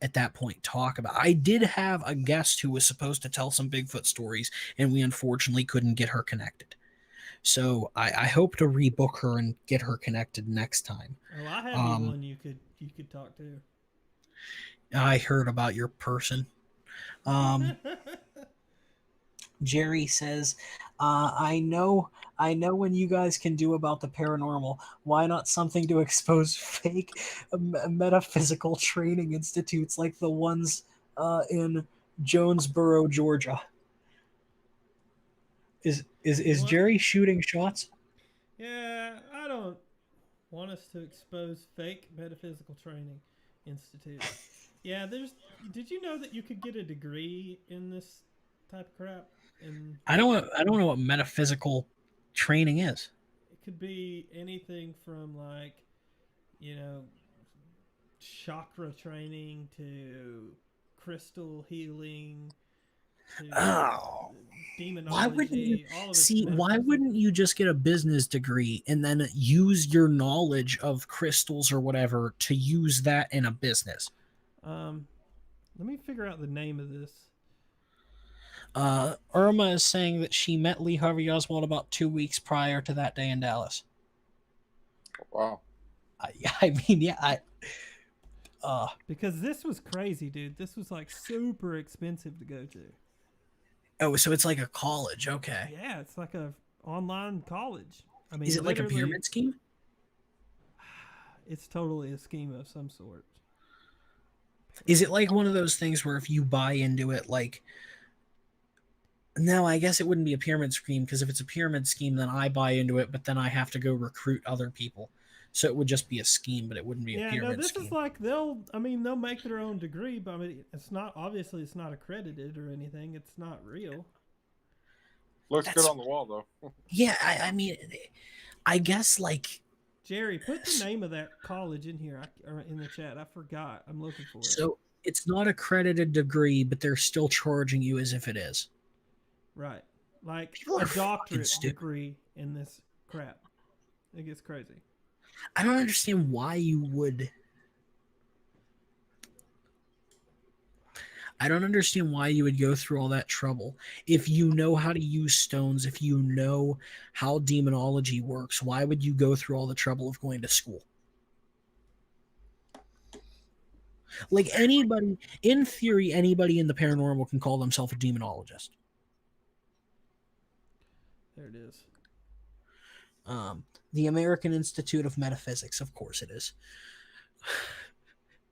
at that point talk about. I did have a guest who was supposed to tell some Bigfoot stories, and we unfortunately couldn't get her connected. So I hope to rebook her and get her connected next time. Oh, I have you one you could talk to. I heard about your person. Jerry says, I know when you guys can do about the paranormal. Why not something to expose fake metaphysical training institutes like the ones in Jonesboro, Georgia? Is What? Jerry shooting shots? Yeah, I don't want us to expose fake metaphysical training institutes. Yeah, there's. Did you know that you could get a degree in this type of crap? And I don't know what metaphysical training is. it could be anything from like, you know, chakra training to crystal healing to Oh, why wouldn't you demonology. All of it's see? Why metaphysics. wouldn't you just get a business degree and then use your knowledge of crystals or whatever to use that in a business? Let me figure out the name of this. Irma is saying that she met Lee Harvey Oswald about 2 weeks prior to that day in Dallas. Wow. I mean, yeah, Because this was crazy, dude. This was like super expensive to go to. oh, so it's like a college, okay. Yeah, it's like a online college. I mean, Is it like a literally, pyramid scheme? It's totally a scheme of some sort. Is it like one of those things where if you buy into it, like, no, I guess it wouldn't be a pyramid scheme, because if it's a pyramid scheme, then I buy into it, but then I have to go recruit other people. So it would just be a scheme, but it wouldn't be a Yeah, pyramid no, this scheme. is like they'll make their own degree, but I mean, it's not accredited or anything. It's not real. Looks good on the wall, though. Yeah, I mean, I guess like Jerry, put the name of that college in here or in the chat. I forgot. I'm looking for it. so. It's not a accredited degree, but they're still charging you as if it is. Right, like People a are fucking doctorate stupid. degree in this crap. It gets crazy. I don't understand why you would. I don't understand why you would go through all that trouble. If you know how to use stones, if you know how demonology works, why would you go through all the trouble of going to school? Like anybody, in theory, anybody in the paranormal can call themselves a demonologist. There it is. The American Institute of Metaphysics, of course it is.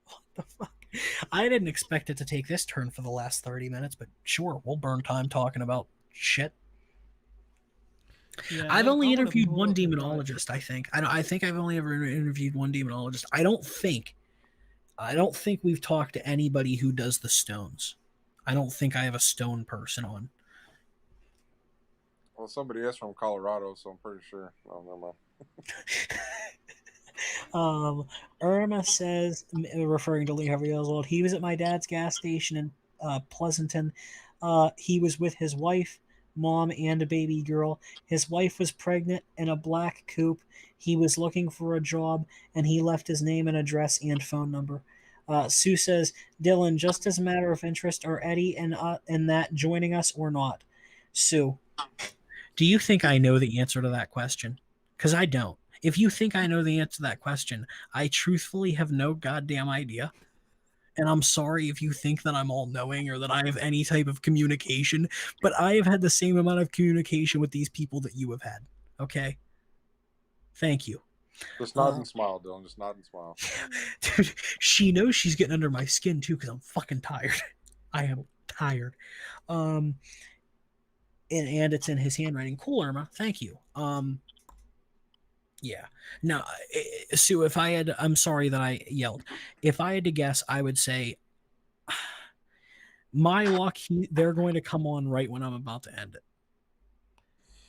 What the fuck? I didn't expect it to take this turn for the last 30 minutes, but sure, we'll burn time talking about shit. Yeah, I've only I wanna interviewed pull one up the demonologist, I think. I think I've only ever interviewed one demonologist. I don't think we've talked to anybody who does the stones. I don't think I have a stone person on. Well, somebody is from Colorado, so I'm pretty sure. Oh, never mind. Irma says, referring to Lee Harvey Oswald, he was at my dad's gas station in Pleasanton. He was with his wife, mom, and a baby girl. His wife was pregnant in a black coupe. He was looking for a job, and he left his name and address and phone number. Sue says, Dylan, just as a matter of interest, are Eddie and that joining us or not? Sue, do you think I know the answer to that question? Because I don't. If you think I know the answer to that question, I truthfully have no goddamn idea. And I'm sorry if you think that I'm all knowing or that I have any type of communication, but I have had the same amount of communication with these people that you have had. Okay? Thank you. Just nod and smile, Dylan. Just nod and smile. Dude, she knows she's getting under my skin too because I'm fucking tired. I am tired. And it's in his handwriting. Cool, Irma. Thank you. Yeah. No, Sue, if I had, I'm sorry that I yelled. If I had to guess, I would say my luck, they're going to come on right when I'm about to end it.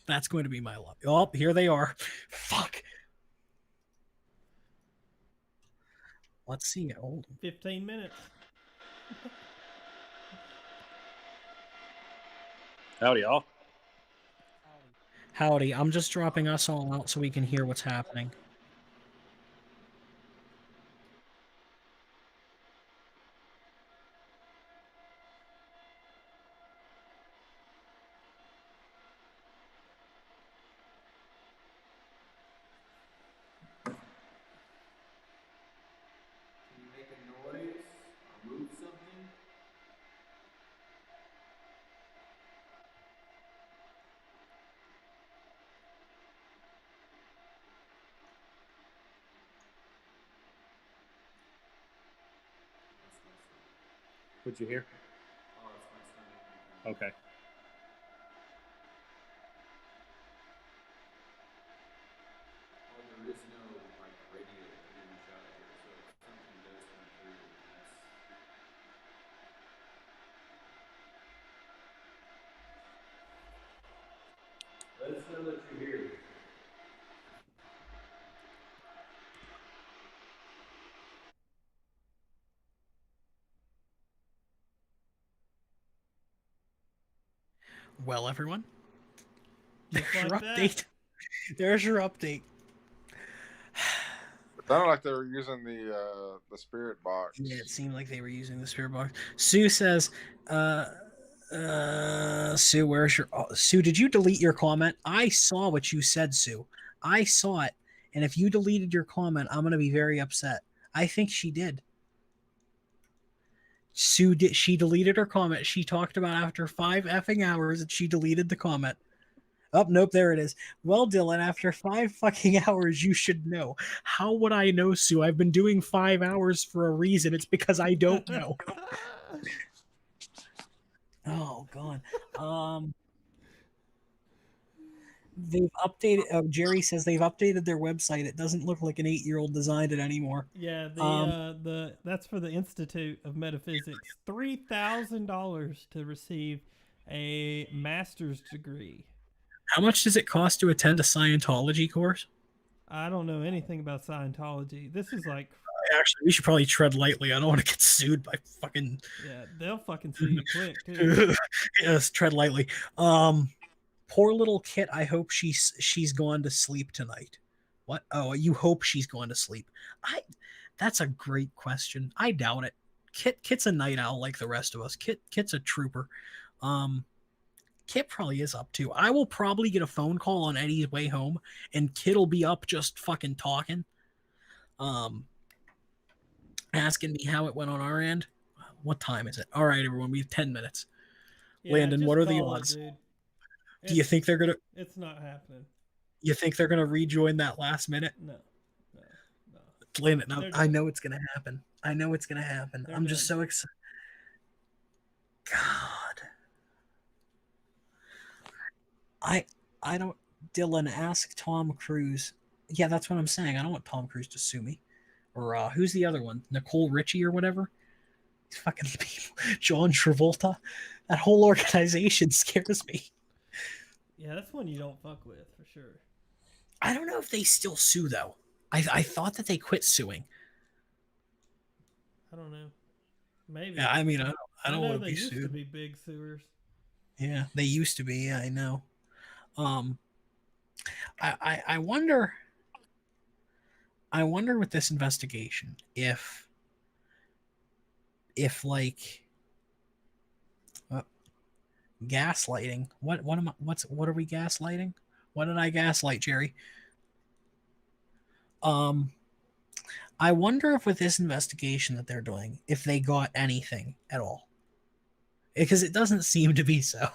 That's going to be my luck. Oh, here they are. Fuck. Let's see. Hold on. 15 minutes. Howdy, y'all. Howdy. I'm just dropping us all out so we can hear what's happening. What you hear? Okay. Let us know that you hear. Well, everyone, Just there's your like that. update. There's your update. It sounded like they were using the spirit box. Yeah, it seemed like they were using the spirit box. Sue says, Sue, where's your Sue? Did you delete your comment? I saw what you said, Sue. I saw it, and if you deleted your comment, I'm gonna be very upset. I think she did. Sue did. She deleted her comment. She talked about after 5 effing hours that she deleted the comment. Oh, nope, there it is. Well, Dylan, after 5 fucking hours, you should know. How would I know, Sue? I've been doing 5 hours for a reason. It's because I don't know. Oh god. Um they've updated Jerry says they've updated their website. It doesn't look like an 8-year-old designed it anymore. Yeah, Um the that's for the Institute of Metaphysics. $3,000 to receive a master's degree. how much does it cost to attend a Scientology course? I don't know anything about Scientology. This is like, Actually, we should probably tread lightly. I don't want to get sued by fucking yeah, they'll fucking sue you quick too. yes, tread lightly. Poor little Kit, I hope she's gone to sleep tonight. What? Oh, you hope she's gone to sleep. I That's a great question. I doubt it. Kit's a night owl like the rest of us. Kit's a trooper. Um Kit probably is up too. I will probably get a phone call on Eddie's way home, and Kit'll be up just fucking talking, um, asking me how it went on our end. What time is it? All right, everyone, we have 10 minutes. Yeah, Landon, what just are the call it, odds? dude. Do you think they're gonna? It's not happening. You think they're gonna rejoin that last minute? No, no, no. Landon, They're I done. know it's gonna happen. I know it's gonna happen. They're I'm just done. so excited. God, I I don't. Dylan, ask Tom Cruise. Yeah, that's what I'm saying. I don't want Tom Cruise to sue me. Or who's the other one? Nicole Richie or whatever. These fucking people. John Travolta. That whole organization scares me. Yeah, that's one you don't fuck with for sure. I don't know if they still sue though. I thought that they quit suing. I don't know. Maybe. Yeah, I mean, I don't know want to they be used to sued. be big sewers. Yeah, they used to be. Yeah, I know. Um, I wonder. I wonder with this investigation if like uh, gaslighting. What am I? What are we gaslighting? What did I gaslight, Jerry? Um, I wonder if with this investigation that they're doing, if they got anything at all, because it doesn't seem to be so.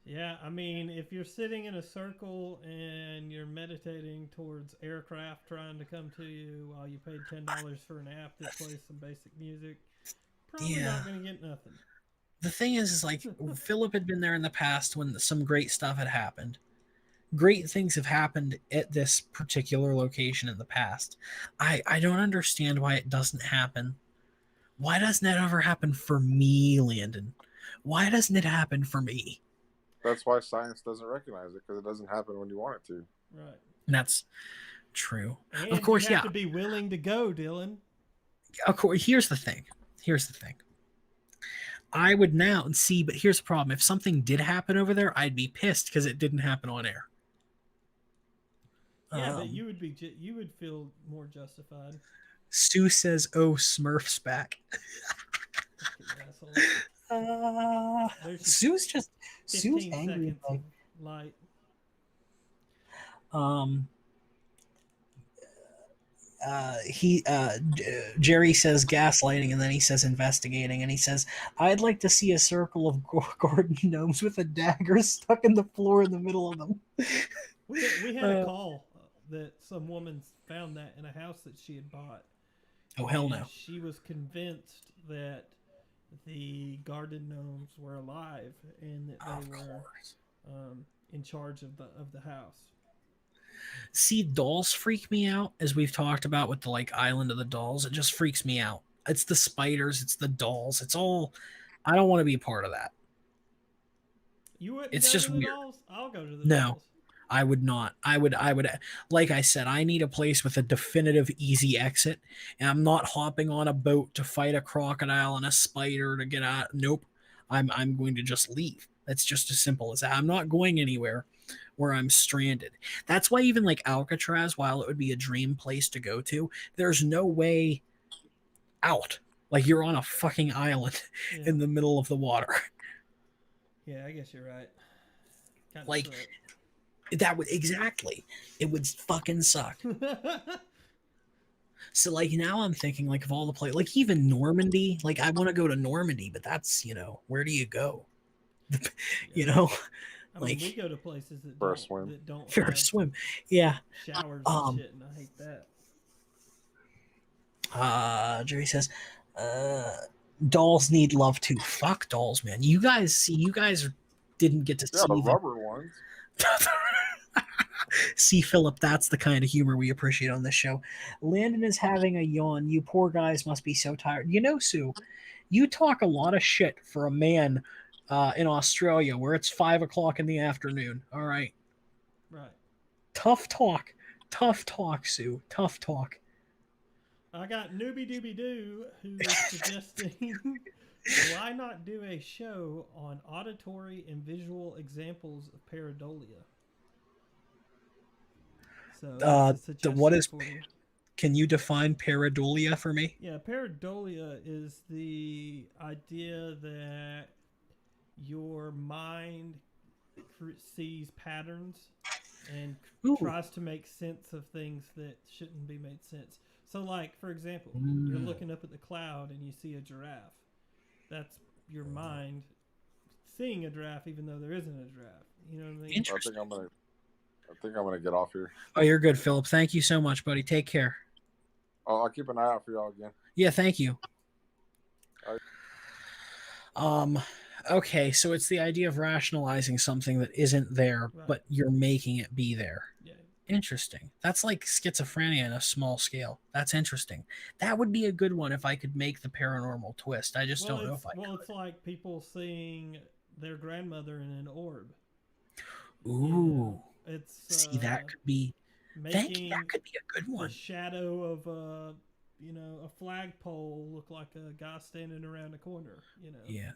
Yeah, I mean, if you're sitting in a circle and you're meditating towards aircraft trying to come to you while you paid $10 for an app that plays some basic music, probably Yeah. not going to get nothing. The thing is like Philip had been there in the past when some great stuff had happened. Great things have happened at this particular location in the past. I don't understand why it doesn't happen. Why doesn't it ever happen for me, Landon? Why doesn't it happen for me? That's why science doesn't recognize it, because it doesn't happen when you want it to. Right. And that's true. And of course, you have yeah. to be willing to go, Dylan. Of course, here's the thing. I would now see, but here's the problem. If something did happen over there, I'd be pissed because it didn't happen on air. Yeah, but you would feel more justified. Sue says, "Oh, Smurf's back." Sue's angry. Seconds of light. Jerry says gaslighting, and then he says investigating, and he says, "I'd like to see a circle of Gordon gnomes with a dagger stuck in the floor in the middle of them." We had a call that some woman found that in a house that she had bought. Oh, hell and no. she was convinced that the garden gnomes were alive and that they Of were course. in charge of the house. See, dolls freak me out, as we've talked about with the like Island of the Dolls. It just freaks me out. It's the spiders, it's the dolls, it's all. I don't want to be a part of that. You wouldn't It's go to just the weird. dolls? I'll go to the No, dolls. I would not. I would, like I said, I need a place with a definitive easy exit, and I'm not hopping on a boat to fight a crocodile and a spider to get out. Nope. I'm going to just leave. That's just as simple as that. I'm not going anywhere where I'm stranded. That's why even like Alcatraz, while it would be a dream place to go to, there's no way out. Like you're on a fucking island Yeah. in the middle of the water. Yeah, I guess you're right. Kind of Like that would exactly. It would fucking suck. suck. So like now I'm thinking like of all the places, like even Normandy. Like I want to go to Normandy, but that's where do you go? you know, I mean, like we go to places that For a don't swim. that don't for a have swim. Yeah. showers and shit, and I hate that. Jerry says, dolls need love too. Fuck dolls, man. You guys didn't get to Yeah, the see them. rubber ones. See, Philip, that's the kind of humor we appreciate on this show. Landon is having a yawn. You poor guys must be so tired. Sue, you talk a lot of shit for a man in Australia where it's 5 o'clock in the afternoon. All right. Right. Tough talk. Tough talk, Sue. Tough talk. I got Newbie Dooby Doo who is suggesting why not do a show on auditory and visual examples of pareidolia? So that's a suggestion what is? for you. Can you define pareidolia for me? Yeah, pareidolia is the idea that your mind sees patterns and tries to make sense of things that shouldn't be made sense. So, like, for example, you're looking up at the cloud and you see a giraffe. That's your mind seeing a giraffe even though there isn't a giraffe. You know what I mean? Interesting. I think I'm gonna get off here. Oh, you're good, Philip. Thank you so much, buddy. Take care. I'll keep an eye out for y'all again. Yeah, thank you. All right. Okay, so it's the idea of rationalizing something that isn't there, Right. but you're making it be there. Yeah. Interesting. That's like schizophrenia in a small scale. That's interesting. That would be a good one if I could make the paranormal twist. I just don't know if I could. It's like people seeing their grandmother in an orb. Ooh. It's See, that could be that could be a good one. The shadow of a flagpole look like a guy standing around a corner. Yeah.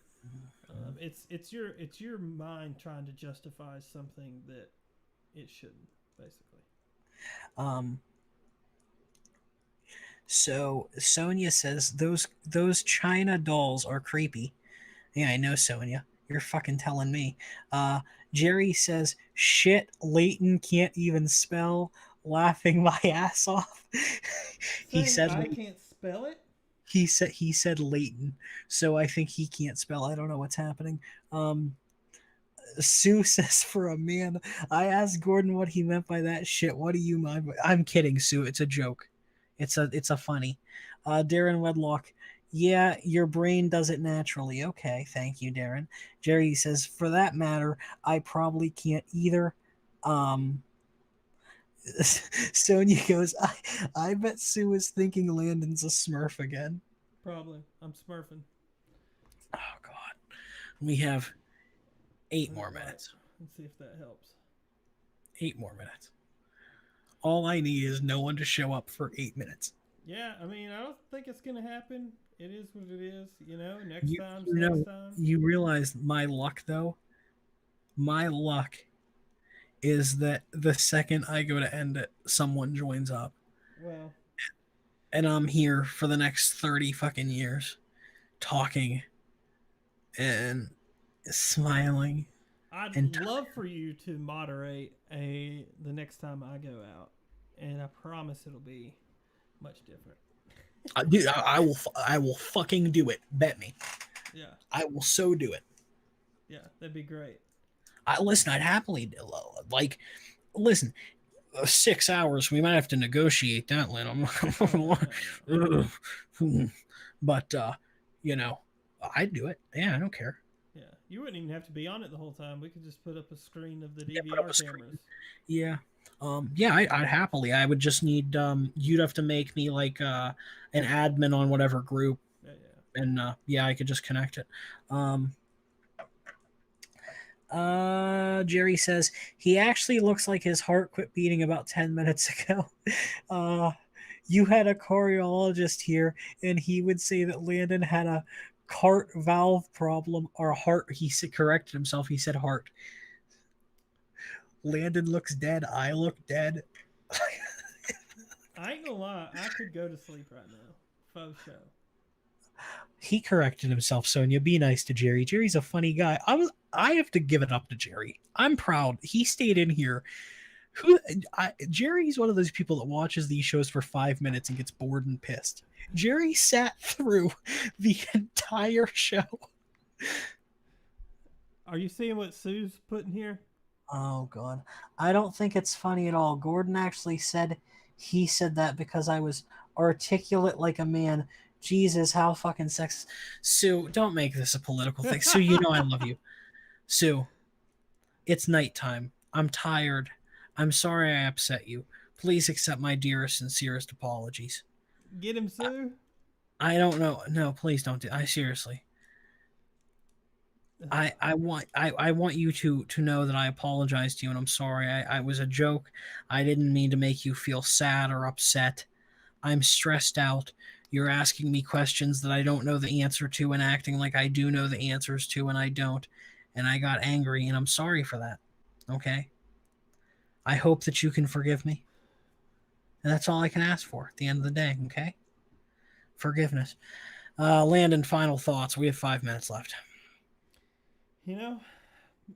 It's your mind trying to justify something that it shouldn't, basically. So Sonia says those China dolls are creepy. Yeah, I know, Sonia. You're fucking telling me. Jerry says, shit, Leighton can't even spell, laughing my ass off. He said I can't spell it? He said Leighton, so I think he can't spell. I don't know what's happening. Sue says, for a man, I asked Gordon what he meant by that shit. What do you mind? I'm kidding, Sue. It's a joke. It's a funny. Darren Wedlock, yeah, your brain does it naturally. Okay, thank you, Darren. Jerry says, for that matter, I probably can't either. Sonia goes, I bet Sue is thinking Landon's a Smurf again. Probably. I'm smurfing. Oh, God. We have 8 more minutes. Let's see if that helps. 8 more minutes. All I need is no one to show up for 8 minutes. Yeah, I mean, I don't think it's going to happen. It is what it is. Next time. You realize my luck, though? My luck is that the second I go to end it, someone joins up. Well. And I'm here for the next 30 fucking years talking and smiling. I'd love for you to moderate the next time I go out, and I promise it'll be much different. Dude, I will fucking do it. Bet me. Yeah. I will so do it. Yeah, that'd be great. Listen, I'd happily listen. 6 hours. We might have to negotiate that, Lynn. But you know, I'd do it. Yeah, I don't care. Yeah, you wouldn't even have to be on it the whole time. We could just put up a screen of the Yeah, put up DVR a screen. cameras. Yeah. Yeah, I'd happily. I would just need you'd have to make me like an admin on whatever group, Yeah, and yeah, I could just connect it. Jerry says he actually looks like his heart quit beating about 10 minutes ago. You had a cardiologist here, and he would say that Landon had a heart valve problem or heart. Corrected himself. He said heart. Landon looks dead. I look dead. I ain't gonna lie, I could go to sleep right now. Faux show. He corrected himself, Sonia. Be nice to Jerry. Jerry's a funny guy. I have to give it up to Jerry. I'm proud. He stayed in here. Jerry's one of those people that watches these shows for 5 minutes and gets bored and pissed. Jerry sat through the entire show. Are you seeing what Sue's putting here? Oh, God. I don't think it's funny at all. Gordon actually said he said that because I was articulate like a man. Jesus, how fucking sexist. Sue, don't make this a political thing. Sue, you know I love you. Sue, it's nighttime. I'm tired. I'm sorry I upset you. Please accept my dearest, sincerest apologies. Get him, Sue. I don't know. No, please don't do. I seriously. I want you to know that I apologize to you and I'm sorry. I was a joke. I didn't mean to make you feel sad or upset. I'm stressed out. You're asking me questions that I don't know the answer to and acting like I do know the answers to and I don't. And I got angry and I'm sorry for that. Okay? I hope that you can forgive me. And that's all I can ask for at the end of the day, okay? Forgiveness. Landon, final thoughts. We have 5 minutes left. You know,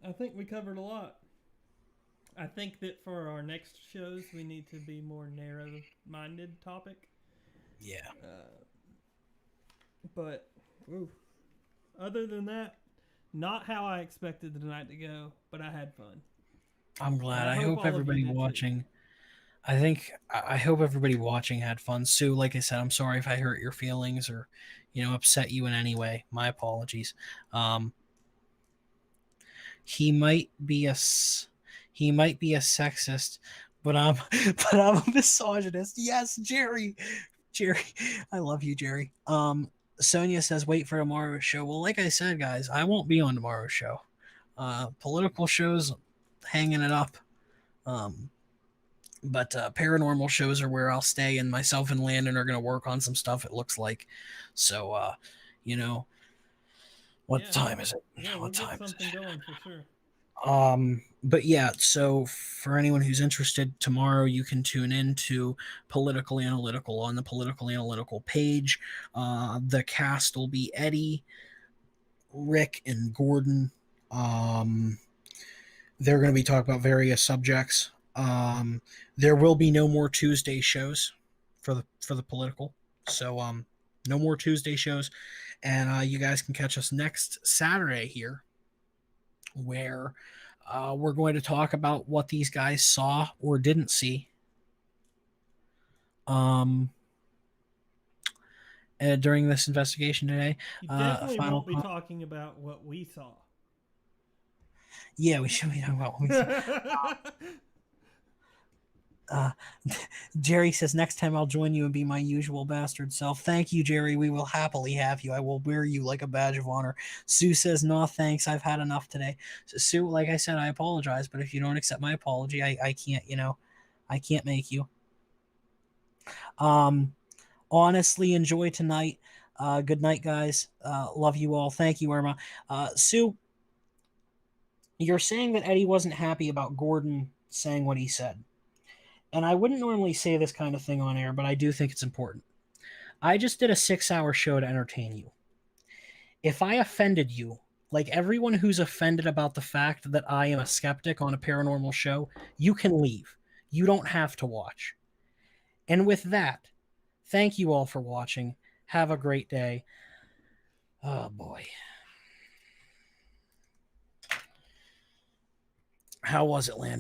I think we covered a lot. I think that for our next shows, we need to be more narrow-minded topic. Yeah. But, other than that, not how I expected the night to go, but I had fun. I'm glad. I hope all of you everybody did too. watching. I hope everybody watching had fun. Sue, like I said, I'm sorry if I hurt your feelings or, upset you in any way. My apologies. He might be a sexist, but I'm a misogynist. Yes, Jerry. I love you, Jerry. Sonia says wait for tomorrow's show. Well, like I said, guys, I won't be on tomorrow's show. Political shows, hanging it up. But paranormal shows are where I'll stay, and myself and Landon are going to work on some stuff, it looks like. So, what time is it? Yeah, what we'll time get something going for sure. But yeah, so for anyone who's interested, tomorrow you can tune in to Political Analytical on the Political Analytical page. The cast will be Eddie, Rick, and Gordon. They're going to be talking about various subjects. There will be no more Tuesday shows for the political. So no more Tuesday shows, and you guys can catch us next Saturday here, where we're going to talk about what these guys saw or didn't see. During this investigation today, You definitely won't be talking about what we saw. Yeah, we should be talking about what we saw. Jerry says, next time I'll join you and be my usual bastard self. Thank you, Jerry. We will happily have you. I will wear you like a badge of honor. Sue says, no, thanks. I've had enough today. So, Sue, like I said, I apologize, but if you don't accept my apology, I can't, I can't make you. Honestly, enjoy tonight. Good night, guys. Love you all. Thank you, Irma. Sue, you're saying that Eddie wasn't happy about Gordon saying what he said. And I wouldn't normally say this kind of thing on air, but I do think it's important. I just did a 6-hour show to entertain you. If I offended you, like everyone who's offended about the fact that I am a skeptic on a paranormal show, you can leave. You don't have to watch. And with that, thank you all for watching. Have a great day. Oh, boy. How was it, Landon?